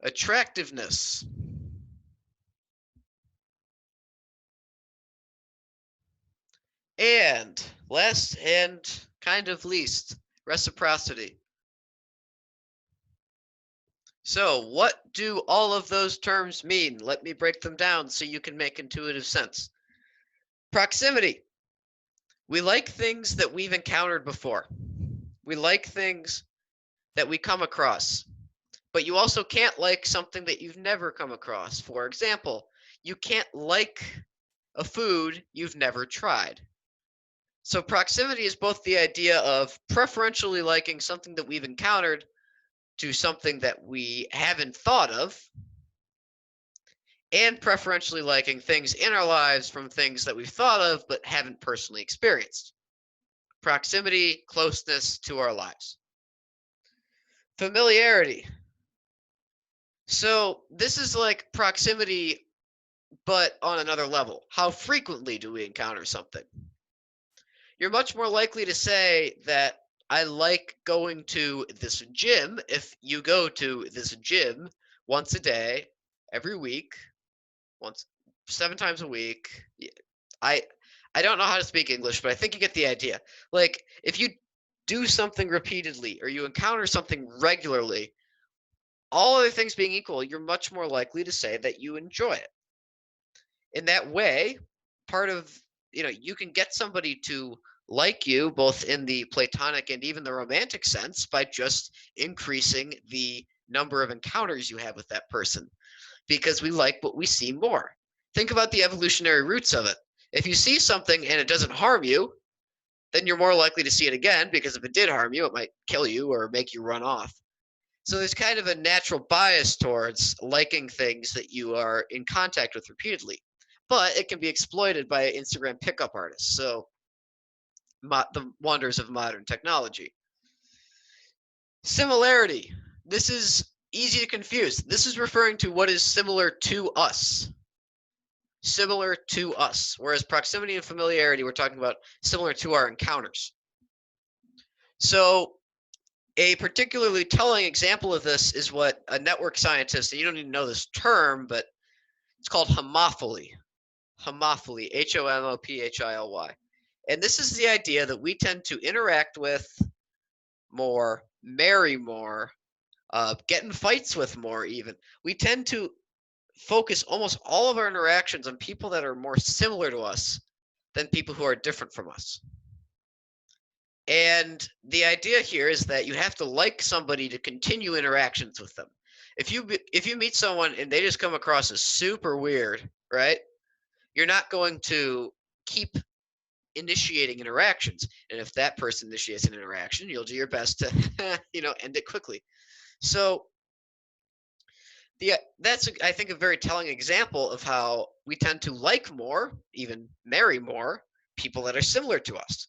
Attractiveness. And last and kind of least, reciprocity. So what do all of those terms mean? Let me break them down so you can make intuitive sense. Proximity. We like things that we've encountered before. We like things that we come across. But you also can't like something that you've never come across. For example, you can't like a food you've never tried. So proximity is both the idea of preferentially liking something that we've encountered to something that we haven't thought of, and preferentially liking things in our lives from things that we've thought of but haven't personally experienced. Proximity, closeness to our lives. Familiarity. So this is like proximity, but on another level. How frequently do we encounter something? You're much more likely to say that I like going to this gym if you go to this gym once a day, every week, once 7 times a week. I I don't know how to speak English, but I think you get the idea. Like if you do something repeatedly or you encounter something regularly, all other things being equal, you're much more likely to say that you enjoy it. In that way, part of, you can get somebody to like you both in the platonic and even the romantic sense by just increasing the number of encounters you have with that person, because we like what we see more. Think about the evolutionary roots of it. If you see something and it doesn't harm you, then you're more likely to see it again, because if it did harm you, it might kill you or make you run off. So there's kind of a natural bias towards liking things that you are in contact with repeatedly. But it can be exploited by Instagram pickup artists. So the wonders of modern technology. Similarity. This is easy to confuse. This is referring to what is similar to us. Similar to us. Whereas proximity and familiarity, we're talking about similar to our encounters. So a particularly telling example of this is what a network scientist, and you don't even know this term, but it's called homophily. Homophily, Homophily. And this is the idea that we tend to interact with more, marry more, get in fights with more even. We tend to focus almost all of our interactions on people that are more similar to us than people who are different from us. And the idea here is that you have to like somebody to continue interactions with them. If you meet someone and they just come across as super weird, right? You're not going to keep initiating interactions. And if that person initiates an interaction, you'll do your best to end it quickly. So that's I think a very telling example of how we tend to like more, even marry more people that are similar to us.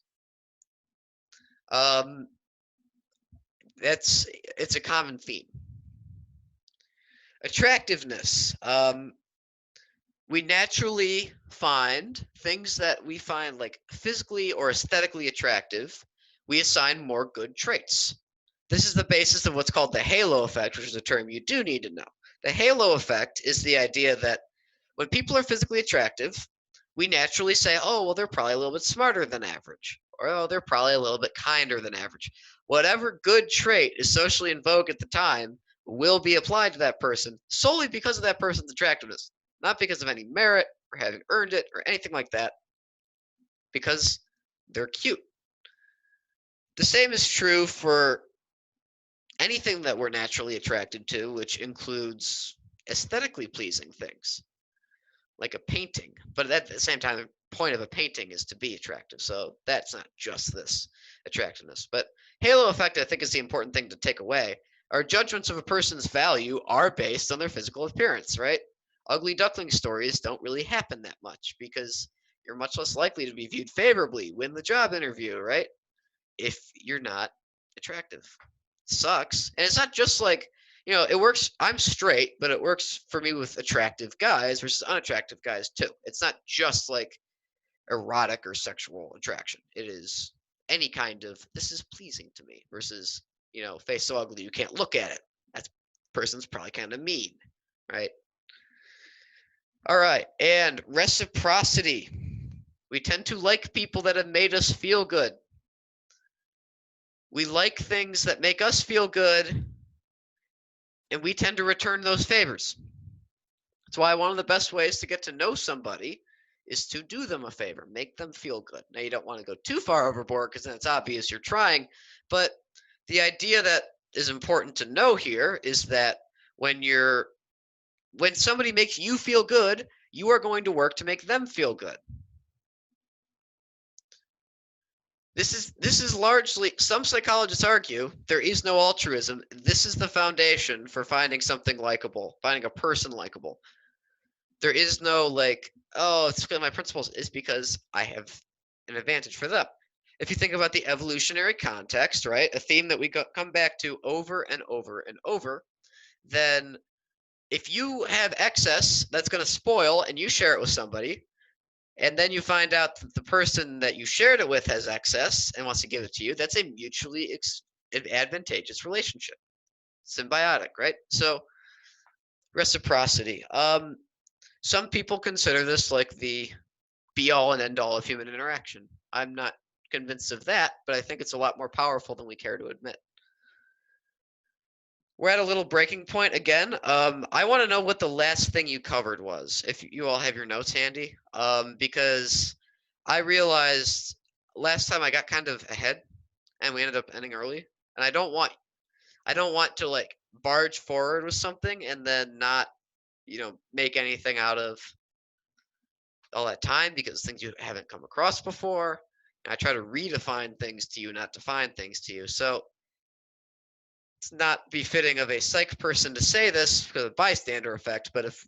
It's a common theme. Attractiveness. We naturally find things that we find like physically or aesthetically attractive. We assign more good traits. This is the basis of what's called the halo effect, which is a term you do need to know. The halo effect is the idea that when people are physically attractive, we naturally say, oh, well, they're probably a little bit smarter than average, or oh, they're probably a little bit kinder than average. Whatever good trait is socially in vogue at the time will be applied to that person solely because of that person's attractiveness, not because of any merit or having earned it or anything like that, because they're cute. The same is true for anything that we're naturally attracted to, which includes aesthetically pleasing things, like a painting. But at the same time, the point of a painting is to be attractive. So that's not just this attractiveness. But halo effect, I think, is the important thing to take away. Our judgments of a person's value are based on their physical appearance, right? Ugly duckling stories don't really happen that much because you're much less likely to be viewed favorably, win the job interview, right? If you're not attractive. It sucks. And it's not just like, it works. I'm straight, but it works for me with attractive guys versus unattractive guys too. It's not just like erotic or sexual attraction. It is any kind of this is pleasing to me versus, face so ugly you can't look at it. That person's probably kind of mean, right? All right. And reciprocity. We tend to like people that have made us feel good. We like things that make us feel good, and we tend to return those favors. That's why one of the best ways to get to know somebody is to do them a favor, make them feel good. Now, you don't want to go too far overboard because then it's obvious you're trying, but the idea that is important to know here is that when somebody makes you feel good, you are going to work to make them feel good. This is largely, some psychologists argue there is no altruism. This is the foundation for finding something likable, finding a person likable. There is no like, oh, it's because my principles, is because I have an advantage for them. If you think about the evolutionary context, right, a theme that we come back to over and over and over, then if you have excess that's going to spoil and you share it with somebody, and then you find out that the person that you shared it with has excess and wants to give it to you, that's a mutually advantageous relationship. Symbiotic, right? So reciprocity. Some people consider this like the be all and end all of human interaction. I'm not convinced of that, but I think it's a lot more powerful than we care to admit. We're at a little breaking point again. I want to know what the last thing you covered was, if you all have your notes handy, because I realized last time I got kind of ahead, and we ended up ending early, and I don't want to like barge forward with something and then not, make anything out of all that time because things you haven't come across before. And I try to redefine things to you, not define things to you. So it's not befitting of a psych person to say this because of bystander effect, but if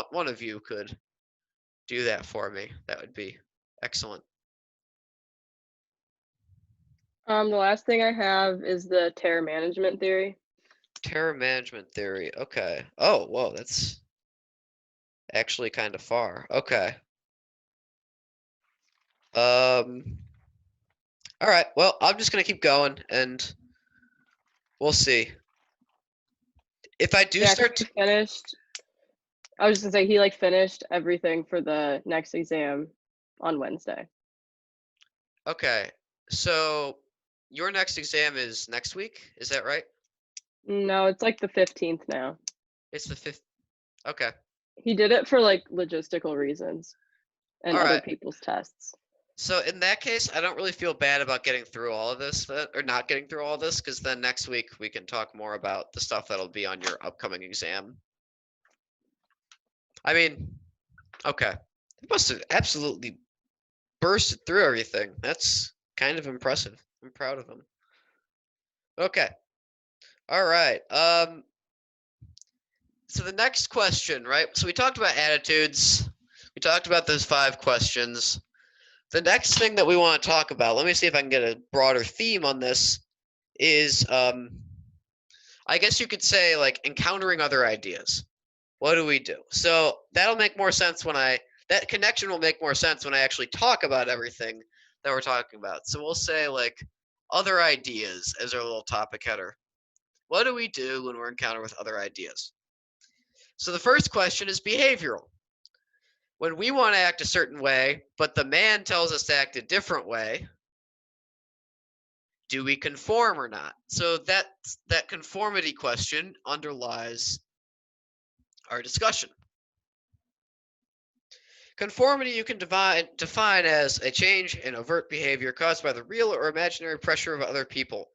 one of you could do that for me, that would be excellent. The last thing I have is the terror management theory. Terror management theory. Okay. Oh, whoa, that's actually kind of far. Okay. All right. Well, I'm just gonna keep going, and we'll see. If I do start to finished, I was just gonna say he finished everything for the next exam on Wednesday. Okay. So your next exam is next week, is that right? No, it's the 15th now. It's the 5th. Okay. He did it for logistical reasons and All other right. people's tests. So in that case, I don't really feel bad about getting through all of this, or not getting through all this, because then next week we can talk more about the stuff that'll be on your upcoming exam. I mean, okay. He must have absolutely bursted through everything. That's kind of impressive. I'm proud of him. Okay. All right. So the next question, right? So we talked about attitudes. We talked about those 5 questions. The next thing that we want to talk about, let me see if I can get a broader theme on this, is I guess you could say like encountering other ideas. What do we do? So that'll make more sense when that connection will make more sense when I actually talk about everything that we're talking about. So we'll say like other ideas as our little topic header. What do we do when we're encountered with other ideas? So the first question is behavioral. When we want to act a certain way, but the man tells us to act a different way, do we conform or not? So that conformity question underlies our discussion. Conformity you can define as a change in overt behavior caused by the real or imaginary pressure of other people.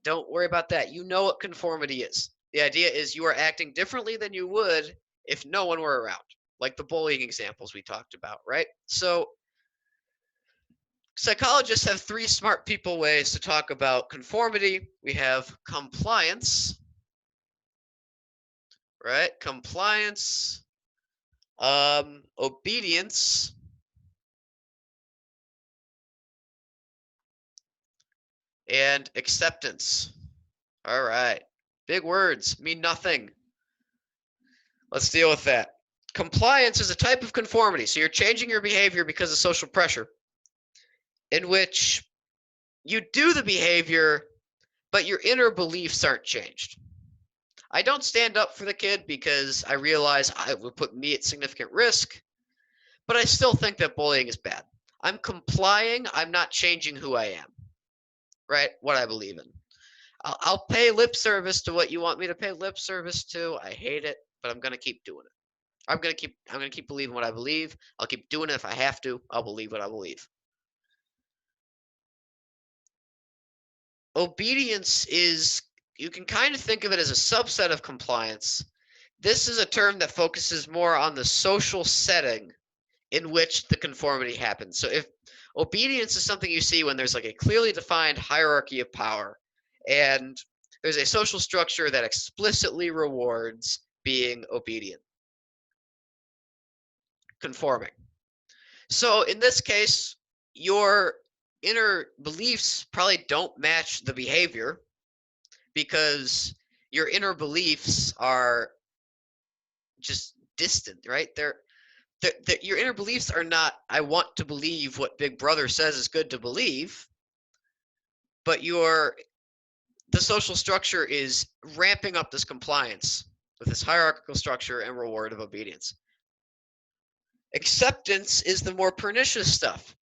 Don't worry about that. You know what conformity is. The idea is you are acting differently than you would if no one were around, like the bullying examples we talked about, right? So psychologists have 3 smart people ways to talk about conformity. We have compliance, right? Compliance, obedience, and acceptance. All right. Big words mean nothing. Let's deal with that. Compliance is a type of conformity. So you're changing your behavior because of social pressure, in which you do the behavior, but your inner beliefs aren't changed. I don't stand up for the kid because I realize it would put me at significant risk, but I still think that bullying is bad. I'm complying. I'm not changing who I am, right? What I believe in. I'll pay lip service to what you want me to pay lip service to. I hate it, but I'm gonna keep doing it. I'm gonna keep believing what I believe. I'll keep doing it if I have to. I'll believe what I believe. Obedience is, you can kind of think of it as a subset of compliance. This is a term that focuses more on the social setting in which the conformity happens. So if obedience is something you see when there's like a clearly defined hierarchy of power and there's a social structure that explicitly rewards being obedient, conforming. So in this case, your inner beliefs probably don't match the behavior because your inner beliefs are just distant, right? Your inner beliefs are not, I want to believe what Big Brother says is good to believe, but the social structure is ramping up this compliance with this hierarchical structure and reward of obedience. Acceptance is the more pernicious stuff.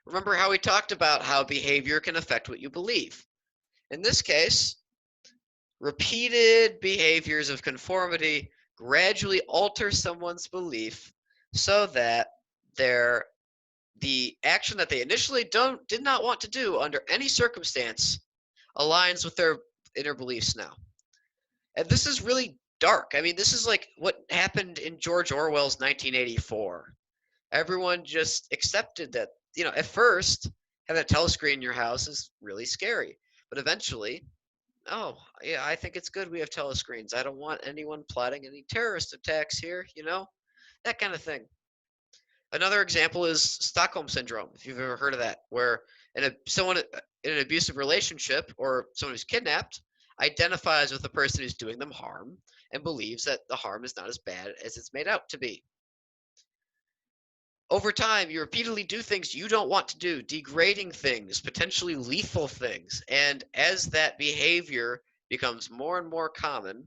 Remember how we talked about how behavior can affect what you believe. In this case, repeated behaviors of conformity gradually alter someone's belief so that the action that they initially did not want to do under any circumstance aligns with their inner beliefs now. And this is really dark. I mean, this is like what happened in George Orwell's 1984. Everyone just accepted that, at first, having a telescreen in your house is really scary. But eventually, oh, yeah, I think it's good we have telescreens. I don't want anyone plotting any terrorist attacks here, that kind of thing. Another example is Stockholm Syndrome, if you've ever heard of that, where someone in an abusive relationship or someone who's kidnapped identifies with the person who's doing them harm and believes that the harm is not as bad as it's made out to be. Over time, you repeatedly do things you don't want to do, degrading things, potentially lethal things. And as that behavior becomes more and more common,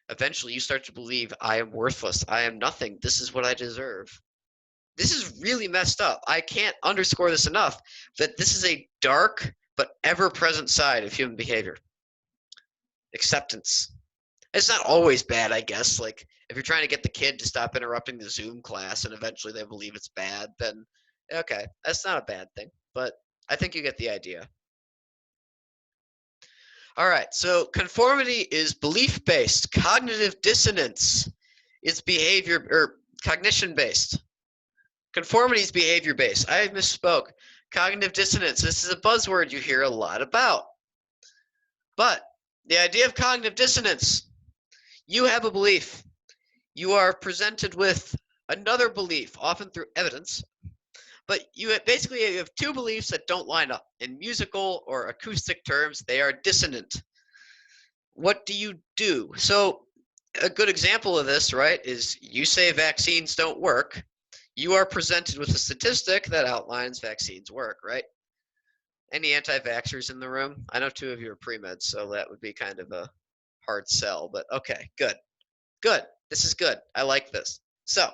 eventually you start to believe, I am worthless. I am nothing. This is what I deserve. This is really messed up. I can't underscore this enough, that this is a dark but ever-present side of human behavior. Acceptance. It's not always bad, I guess. Like, if you're trying to get the kid to stop interrupting the Zoom class and eventually they believe it's bad, then Okay, that's not a bad thing, but I think you get the idea. All right, so conformity is belief-based. Cognitive dissonance is behavior or cognition-based. Conformity is behavior-based. I misspoke. Cognitive dissonance, this is a buzzword you hear a lot about. But the idea of cognitive dissonance, you have a belief. You are presented with another belief, often through evidence, but you have two beliefs that don't line up. In musical or acoustic terms, they are dissonant. What do you do? So a good example of this, right, is you say vaccines don't work. You are presented with a statistic that outlines vaccines work, right? Any anti-vaxxers in the room? I know two of you are pre-meds, so that would be kind of a hard sell, but okay, good. Good. This is good. I like this. So,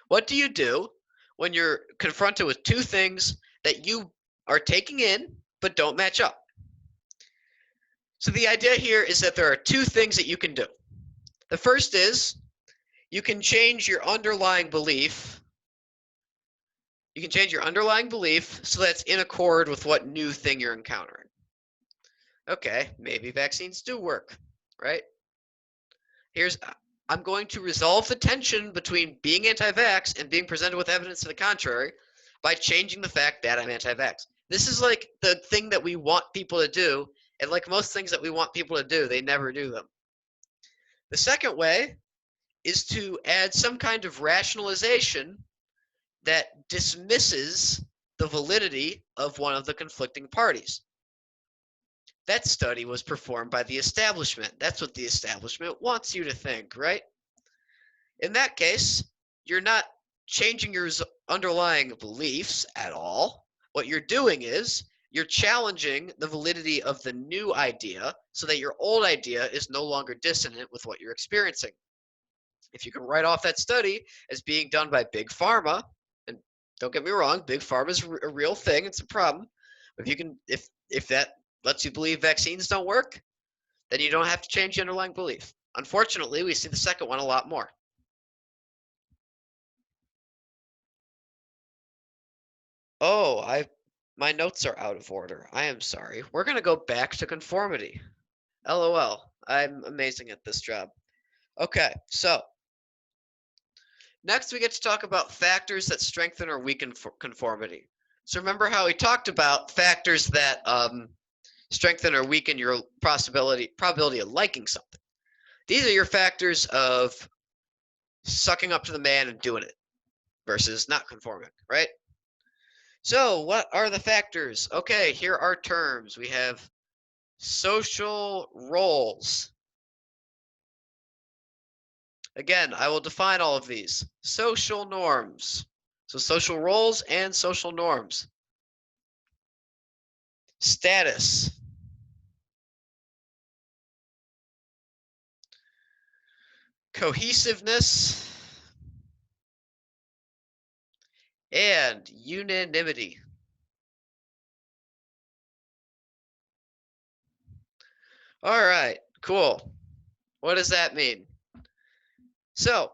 what do you do when you're confronted with two things that you are taking in but don't match up? So the idea here is that there are two things that you can do. The first is you can change your underlying belief. You can change your underlying belief so that's in accord with what new thing you're encountering. Okay, maybe vaccines do work, right? I'm going to resolve the tension between being anti-vax and being presented with evidence to the contrary by changing the fact that I'm anti-vax. This is like the thing that we want people to do, and like most things that we want people to do, they never do them. The second way is to add some kind of rationalization that dismisses the validity of one of the conflicting parties. That study was performed by the establishment. That's what the establishment wants you to think, right? In that case, you're not changing your underlying beliefs at all. What you're doing is you're challenging the validity of the new idea so that your old idea is no longer dissonant with what you're experiencing. If you can write off that study as being done by Big Pharma, and don't get me wrong, Big Pharma is a real thing, it's a problem. If that lets you believe vaccines don't work, then you don't have to change the underlying belief. Unfortunately, we see the second one a lot more. Oh, my notes are out of order. I am sorry. We're going to go back to conformity. LOL. I'm amazing at this job. Okay, so next we get to talk about factors that strengthen or weaken conformity. So remember how we talked about factors that strengthen or weaken your probability of liking something. These are your factors of sucking up to the man and doing it versus not conforming, right? So what are the factors? Okay, here are terms. We have social roles. Again, I will define all of these. Social norms. So social roles and social norms. Status. Cohesiveness. And unanimity. All right, cool. What does that mean? So,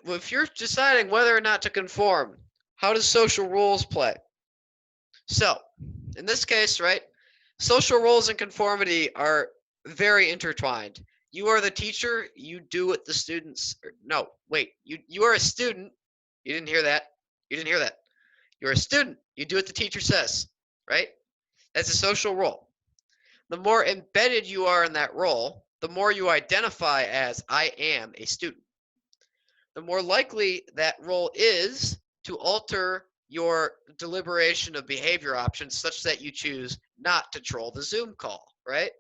if you're deciding whether or not to conform, how does social roles play? So, in this case, right, social roles and conformity are very intertwined. You are the teacher, you do what the students, no, wait, you are a student, you didn't hear that, you didn't hear that. You're a student, you do what the teacher says, right? That's a social role. The more embedded you are in that role, the more you identify as I am a student. The more likely that role is to alter your deliberation of behavior options such that you choose not to troll the Zoom call, right?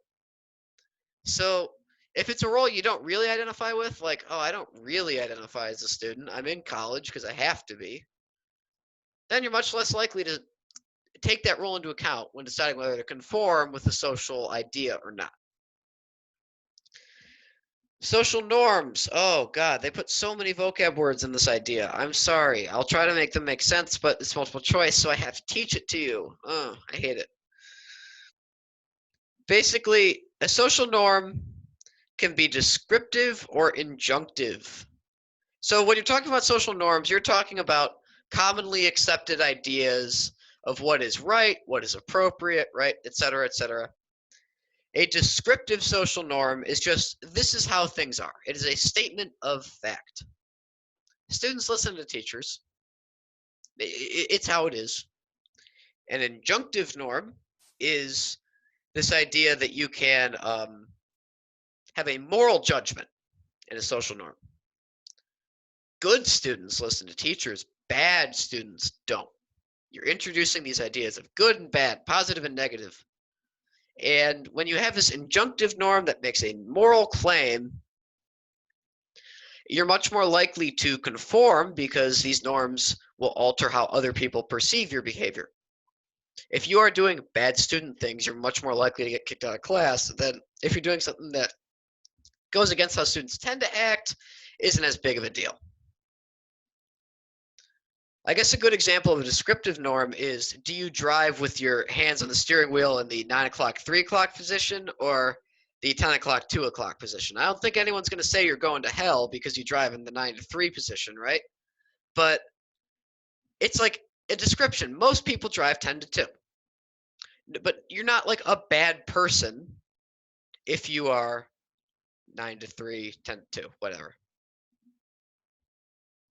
So if it's a role you don't really identify with, like, oh, I don't really identify as a student, I'm in college because I have to be, then you're much less likely to take that role into account when deciding whether to conform with the social idea or not. Social norms. Oh, God, they put so many vocab words in this idea. I'm sorry. I'll try to make them make sense, but it's multiple choice, so I have to teach it to you. Oh, I hate it. Basically, a social norm can be descriptive or injunctive. So when you're talking about social norms, you're talking about commonly accepted ideas of what is right, what is appropriate, right, etc., etc. A descriptive social norm is just, this is how things are. It is a statement of fact. Students listen to teachers. It's how it is. An injunctive norm is this idea that you can have a moral judgment in a social norm. Good students listen to teachers. Bad students don't. You're introducing these ideas of good and bad, positive and negative. And when you have this injunctive norm that makes a moral claim, you're much more likely to conform because these norms will alter how other people perceive your behavior. If you are doing bad student things, you're much more likely to get kicked out of class than if you're doing something that goes against how students tend to act, isn't as big of a deal. I guess a good example of a descriptive norm is, do you drive with your hands on the steering wheel in the 9 o'clock, 3 o'clock position, or the 10 o'clock, 2 o'clock position? I don't think anyone's going to say you're going to hell because you drive in the 9 to 3 position, right? But it's like a description. Most people drive 10 to 2. But you're not like a bad person if you are 9 to 3, 10 to 2, whatever.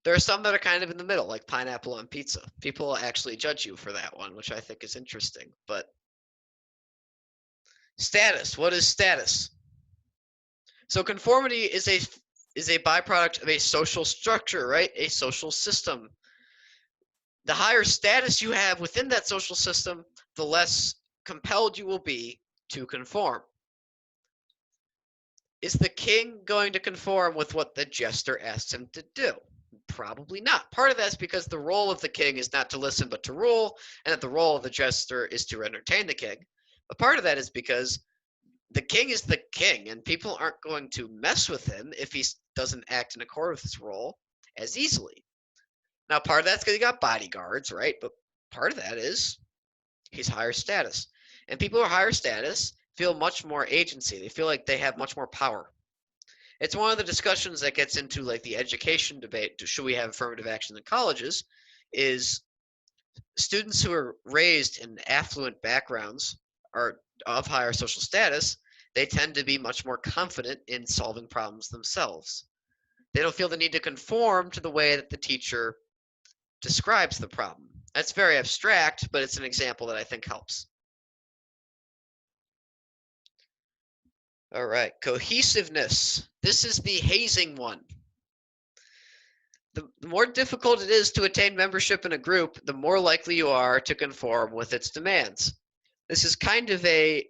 There are some that are kind of in the middle, like pineapple on pizza. People actually judge you for that one, which I think is interesting. But status, what is status? So conformity is a byproduct of a social structure, right? A social system. The higher status you have within that social system, the less compelled you will be to conform. Is the king going to conform with what the jester asks him to do? Probably not. Part of that's because the role of the king is not to listen but to rule, and that the role of the jester is to entertain the king. But part of that is because the king is the king, and people aren't going to mess with him if he doesn't act in accord with his role as easily. Now, part of that's because he got bodyguards, right? But part of that is he's higher status. And people who are higher status feel much more agency. They feel like they have much more power. It's one of the discussions that gets into like the education debate. Should we have affirmative action in colleges? Is students who are raised in affluent backgrounds or of higher social status, they tend to be much more confident in solving problems themselves. They don't feel the need to conform to the way that the teacher describes the problem. That's very abstract, but it's an example that I think helps. All right, cohesiveness. This is the hazing one. The more difficult it is to attain membership in a group, the more likely you are to conform with its demands. This is kind of a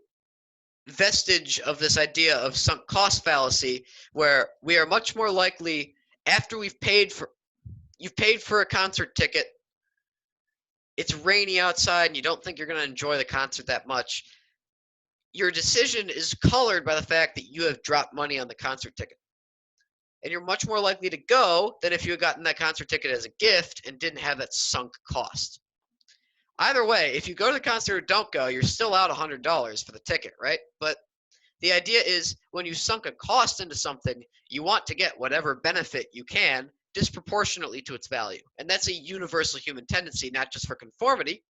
vestige of this idea of sunk cost fallacy, where we are much more likely, after you've paid for a concert ticket, it's rainy outside and you don't think you're going to enjoy the concert that much, your decision is colored by the fact that you have dropped money on the concert ticket. And you're much more likely to go than if you had gotten that concert ticket as a gift and didn't have that sunk cost. Either way, if you go to the concert or don't go, you're still out $100 for the ticket, right? But the idea is when you sunk a cost into something, you want to get whatever benefit you can disproportionately to its value. And that's a universal human tendency, not just for conformity.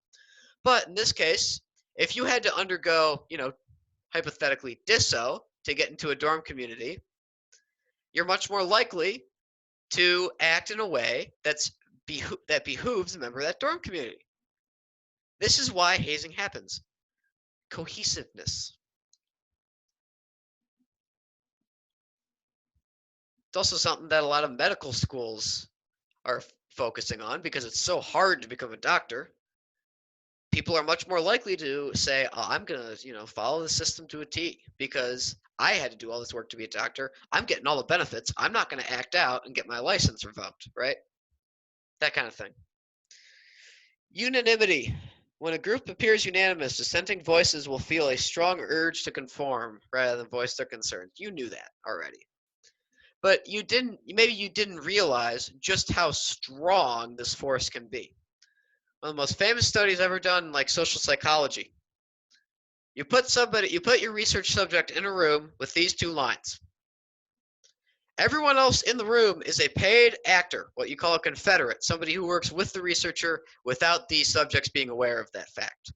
But in this case, if you had to undergo, hypothetically disso to get into a dorm community, you're much more likely to act in a way that behooves a member of that dorm community. This is why hazing happens. Cohesiveness. It's also something that a lot of medical schools are focusing on because it's so hard to become a doctor. People are much more likely to say, oh, I'm going to, follow the system to a T because I had to do all this work to be a doctor. I'm getting all the benefits. I'm not going to act out and get my license revoked, right? That kind of thing. Unanimity. When a group appears unanimous, dissenting voices will feel a strong urge to conform rather than voice their concerns. You knew that already. But maybe you didn't realize just how strong this force can be. One of the most famous studies ever done in like social psychology. You put your research subject in a room with these two lines. Everyone else in the room is a paid actor, what you call a confederate, somebody who works with the researcher without the subjects being aware of that fact.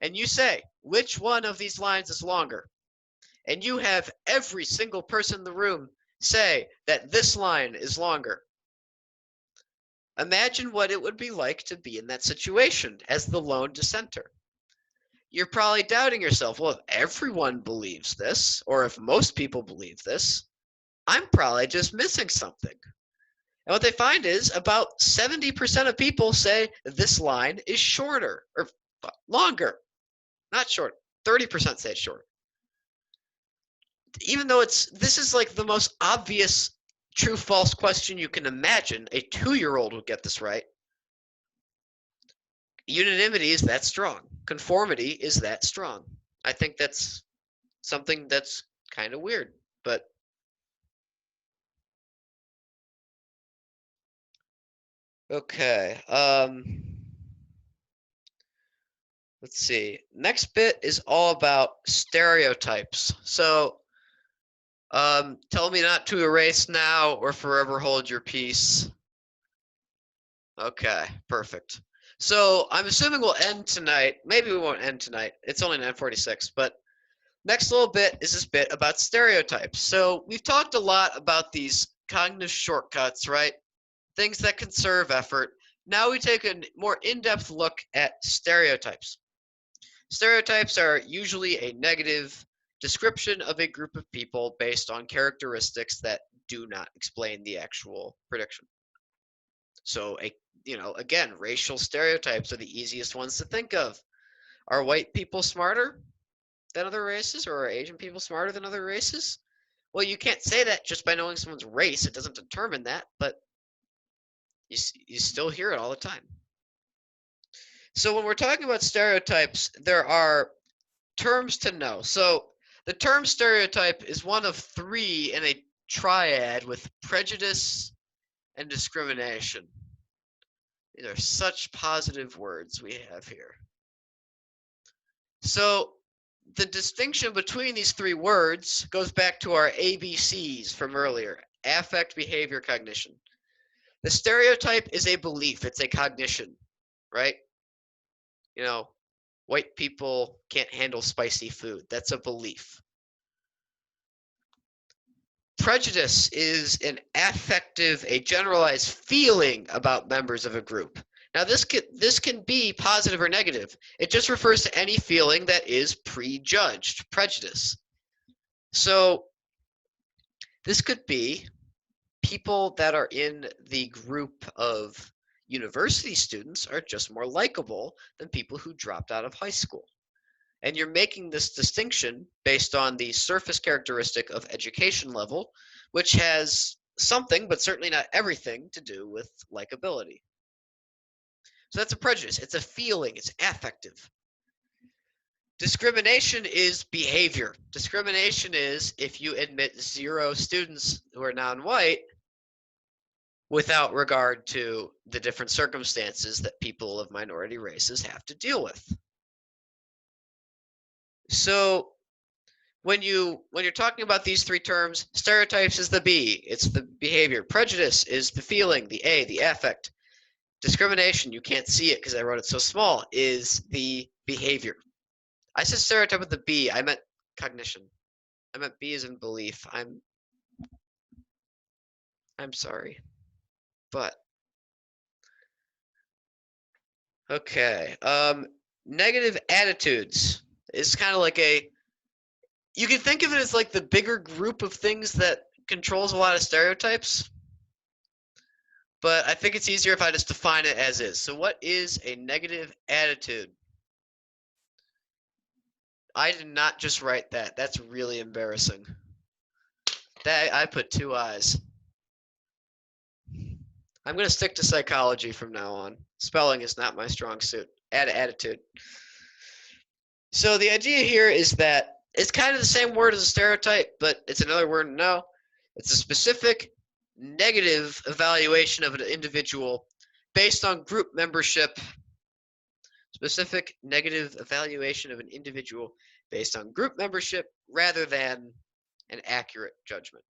And you say, which one of these lines is longer? And you have every single person in the room say that this line is longer. Imagine what it would be like to be in that situation as the lone dissenter. You're probably doubting yourself. Well, if everyone believes this, or if most people believe this, I'm probably just missing something. And what they find is about 70% of people say this line is shorter or longer, not short. 30% say it's shorter. Even though this is like the most obvious true false question you can imagine, a 2-year-old would get this right. Unanimity is that strong. Conformity is that strong. I think that's something that's kind of weird, but okay. Let's see. Next bit is all about stereotypes. So, tell me not to erase now or forever hold your peace. Okay, perfect. So I'm assuming we'll end tonight. Maybe we won't end tonight. It's only 9:46, but next little bit is this bit about stereotypes. So we've talked a lot about these cognitive shortcuts, right? Things that conserve effort. Now we take a more in-depth look at stereotypes. Stereotypes are usually a negative description of a group of people based on characteristics that do not explain the actual prediction. So, again, racial stereotypes are the easiest ones to think of. Are white people smarter than other races, or are Asian people smarter than other races? Well, you can't say that just by knowing someone's race. It doesn't determine that, but you still hear it all the time. So when we're talking about stereotypes, there are terms to know. So the term stereotype is one of 3 in a triad with prejudice and discrimination. These are such positive words we have here. So the distinction between these 3 words goes back to our ABCs from earlier: affect, behavior, cognition. The stereotype is a belief, it's a cognition, right? White people can't handle spicy food. That's a belief. Prejudice is an affective, a generalized feeling about members of a group. Now, this can be positive or negative. It just refers to any feeling that is prejudged, prejudice. So this could be people that are in the group of university students are just more likable than people who dropped out of high school. And you're making this distinction based on the surface characteristic of education level, which has something, but certainly not everything, to do with likability. So that's a prejudice. It's a feeling. It's affective. Discrimination is behavior. Discrimination is if you admit 0 students who are non-white without regard to the different circumstances that people of minority races have to deal with. So when you're talking about these 3 terms, stereotypes is the B, it's the behavior. Prejudice is the feeling, the A, the affect. Discrimination, you can't see it because I wrote it so small, is the behavior. I said stereotype with the B, I meant cognition. I meant B as in belief. I'm sorry. But okay. Negative attitudes is kind of like you can think of it as like the bigger group of things that controls a lot of stereotypes. But I think it's easier if I just define it as is. So what is a negative attitude? I did not just write that. That's really embarrassing. I put 2 I's. I'm going to stick to psychology from now on. Spelling is not my strong suit. Attitude. So the idea here is that it's kind of the same word as a stereotype, but it's another word to know. It's a specific negative evaluation of an individual based on group membership. Specific negative evaluation of an individual based on group membership rather than an accurate judgment.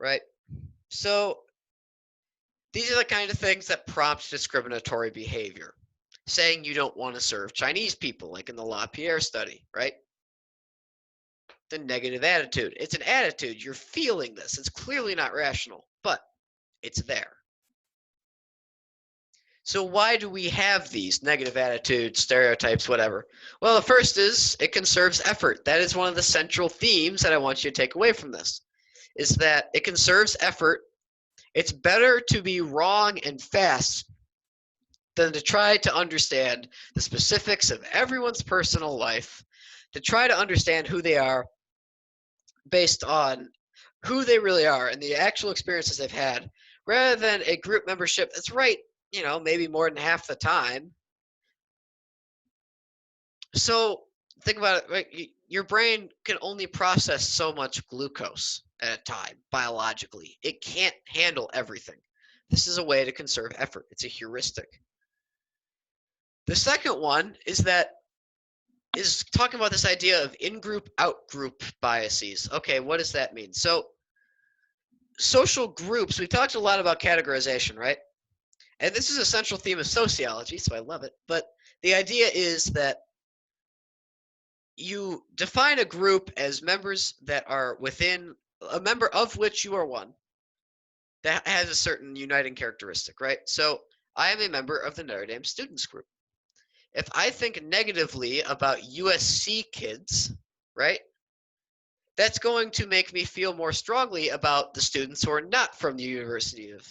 right? So these are the kind of things that prompt discriminatory behavior. Saying you don't want to serve Chinese people, like in the LaPierre study, right? The negative attitude. It's an attitude. You're feeling this. It's clearly not rational, but it's there. So why do we have these negative attitudes, stereotypes, whatever? Well, the first is it conserves effort. That is one of the central themes that I want you to take away from this, is that it conserves effort. It's better to be wrong and fast than to try to understand the specifics of everyone's personal life, to try to understand who they are based on who they really are and the actual experiences they've had, rather than a group membership that's right, maybe more than half the time. So think about it, right? Your brain can only process so much glucose at a time biologically. It can't handle everything. This is a way to conserve effort. It's a heuristic. The second one is talking about this idea of in-group, out-group biases. Okay, what does that mean? So social groups, we talked a lot about categorization, right? And this is a central theme of sociology, so I love it. But the idea is that you define a group as members that are within a member of which you are one that has a certain uniting characteristic, right? So I am a member of the Notre Dame students group. If I think negatively about USC kids, right, that's going to make me feel more strongly about the students who are not from the University of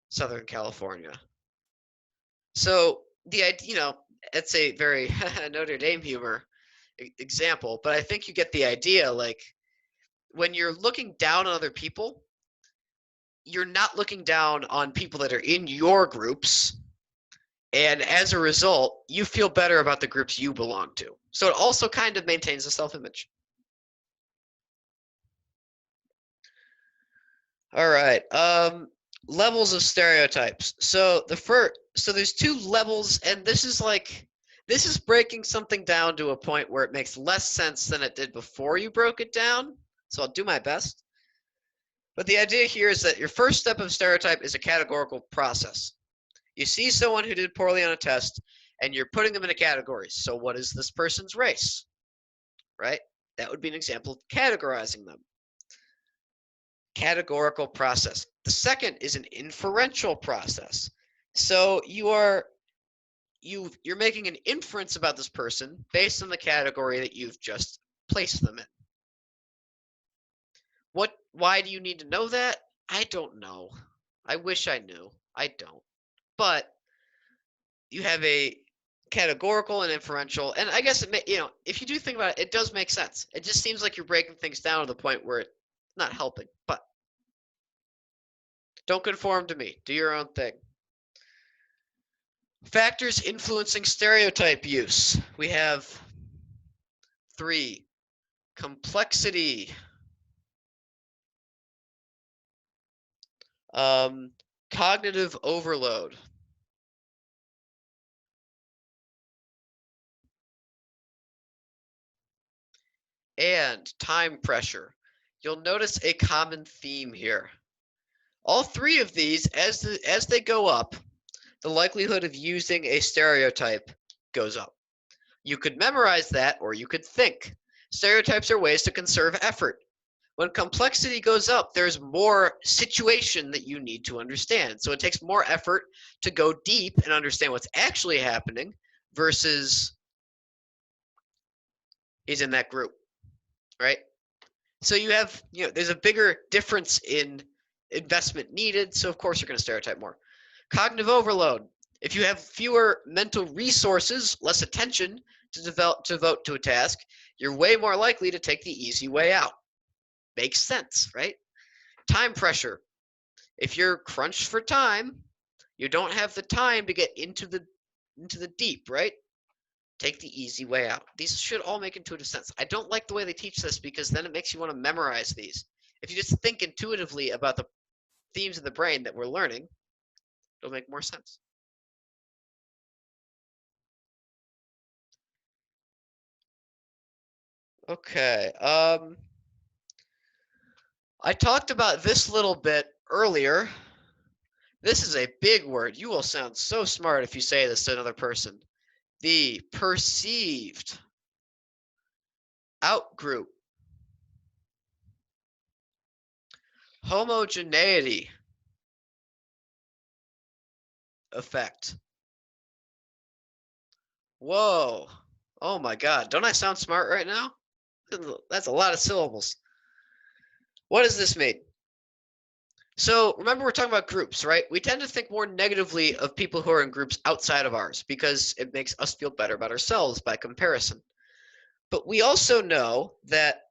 Southern California. So the idea, it's a very Notre Dame humor example, but I think you get the idea. Like when you're looking down on other people, you're not looking down on people that are in your groups, and as a result, you feel better about the groups you belong to. So it also kind of maintains a self-image. All right. Levels of stereotypes. So there's two levels, and this is breaking something down to a point where it makes less sense than it did before you broke it down. So I'll do my best. But the idea here is that your first step of stereotype is a categorical process. You see someone who did poorly on a test, and you're putting them into categories. So what is this person's race? Right? That would be an example of categorizing them. Categorical process. The second is an inferential process. So you're making an inference about this person based on the category that you've just placed them in. Why do you need to know that? I don't know. I wish I knew. I don't. But you have a categorical and inferential, and I guess if you do think about it, it does make sense. It just seems like you're breaking things down to the point where it's not helping. But don't conform to me. Do your own thing. Factors influencing stereotype use. We have 3. Complexity. Cognitive overload. And time pressure. You'll notice a common theme here. All 3 of these, as they go up, the likelihood of using a stereotype goes up. You could memorize that, or you could think. Stereotypes are ways to conserve effort. When complexity goes up, there's more situation that you need to understand. So it takes more effort to go deep and understand what's actually happening versus he's in that group, right? So you have, there's a bigger difference in investment needed. So of course you're going to stereotype more. Cognitive overload. If you have fewer mental resources, less attention to devote to a task, you're way more likely to take the easy way out. Makes sense, right? Time pressure. If you're crunched for time, you don't have the time to get into the deep, right? Take the easy way out. These should all make intuitive sense. I don't like the way they teach this because then it makes you want to memorize these. If you just think intuitively about the themes of the brain that we're learning, it'll make more sense. Okay. I talked about this little bit earlier. This is a big word. You will sound so smart if you say this to another person. The perceived outgroup homogeneity effect. Whoa. Oh my God. Don't I sound smart right now? That's a lot of syllables. What does this mean? So remember, we're talking about groups, right? We tend to think more negatively of people who are in groups outside of ours because it makes us feel better about ourselves by comparison. But we also know that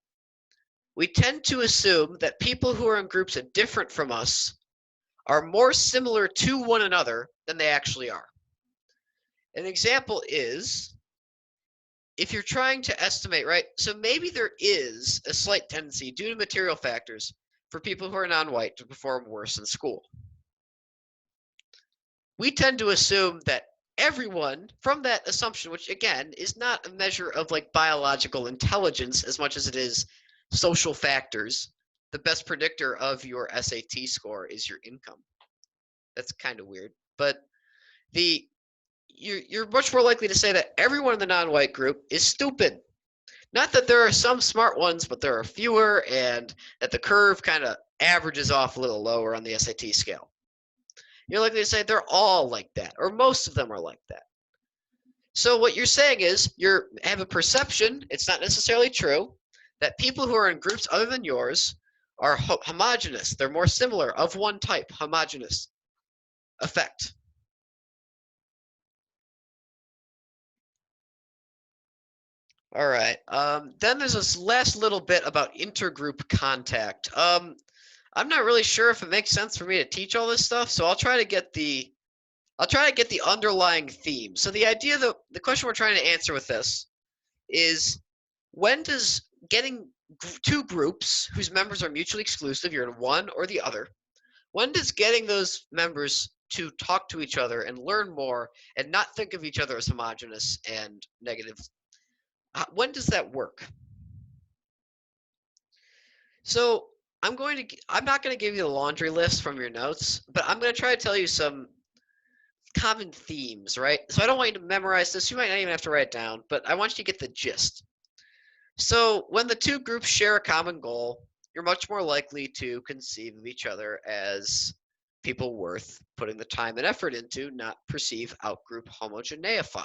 we tend to assume that people who are in groups that different from us are more similar to one another than they actually are. An example is if you're trying to estimate, right? So maybe there is a slight tendency due to material factors for people who are non-white to perform worse in school. We tend to assume that everyone from that assumption, which again is not a measure of like biological intelligence as much as it is social factors, the best predictor of your SAT score is your income. That's kind of weird, but you're much more likely to say that everyone in the non-white group is stupid. Not that there are some smart ones, but there are fewer, and that the curve kind of averages off a little lower on the SAT scale. You're likely to say they're all like that, or most of them are like that. So what you're saying is you have a perception, it's not necessarily true, that people who are in groups other than yours are homogenous. They're more similar, of one type, homogenous effect. All right. Then there's this last little bit about intergroup contact. I'm not really sure if it makes sense for me to teach all this stuff, so I'll try to get the underlying theme. So the idea, the question we're trying to answer with this is, when does getting two groups whose members are mutually exclusive, you're in one or the other, when does getting those members to talk to each other and learn more and not think of each other as homogenous and negative, when does that work? So I'm not going to give you the laundry list from your notes, but I'm going to try to tell you some common themes, right? So I don't want you to memorize this. You might not even have to write it down, but I want you to get the gist. So when the two groups share a common goal, you're much more likely to conceive of each other as people worth putting the time and effort into, not perceive outgroup homogeneifying.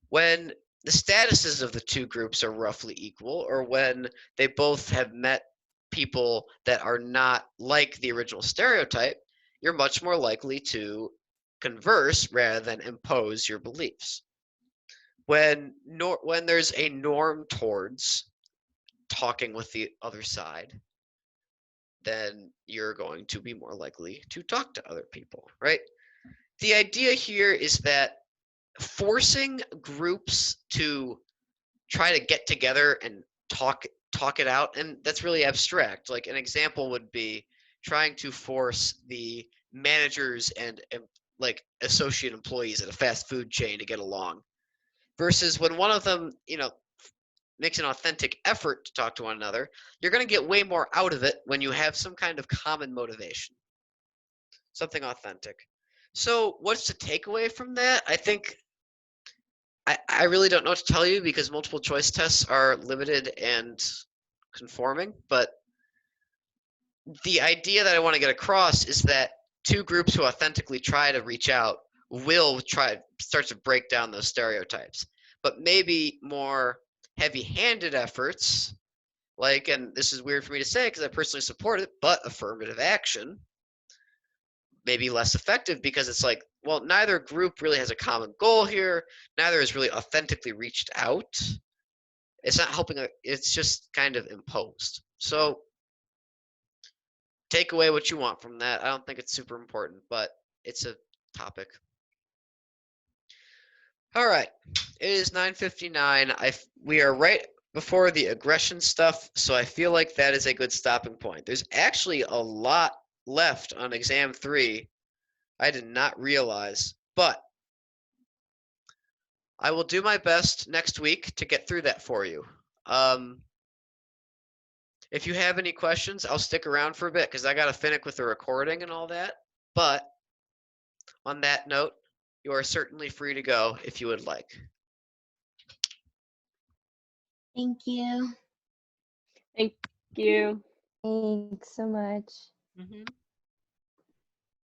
When the statuses of the two groups are roughly equal, or when they both have met people that are not like the original stereotype, you're much more likely to converse rather than impose your beliefs. When there's a norm towards talking with the other side, then you're going to be more likely to talk to other people, right? The idea here is that forcing groups to try to get together and talk it out, and that's really abstract. Like an example would be trying to force the managers and like associate employees at a fast food chain to get along, versus when one of them, makes an authentic effort to talk to one another, you're going to get way more out of it when you have some kind of common motivation, something authentic. So what's the takeaway from that? I think I really don't know what to tell you because multiple choice tests are limited and conforming, but the idea that I want to get across is that two groups who authentically try to reach out will start to break down those stereotypes. But maybe more heavy-handed efforts, like, and this is weird for me to say because I personally support it, but affirmative action may be less effective because it's like, well, neither group really has a common goal here. Neither has really authentically reached out. It's not helping. It's just kind of imposed. So take away what you want from that. I don't think it's super important, but it's a topic. All right, it is 9:59. We are right before the aggression stuff, so I feel like that is a good stopping point. There's actually a lot left on exam 3. I did not realize, but I will do my best next week to get through that for you. If you have any questions, I'll stick around for a bit because I got to finish with the recording and all that. But on that note, you are certainly free to go if you would like. Thank you. Thank you. Thanks so much. Mm-hmm.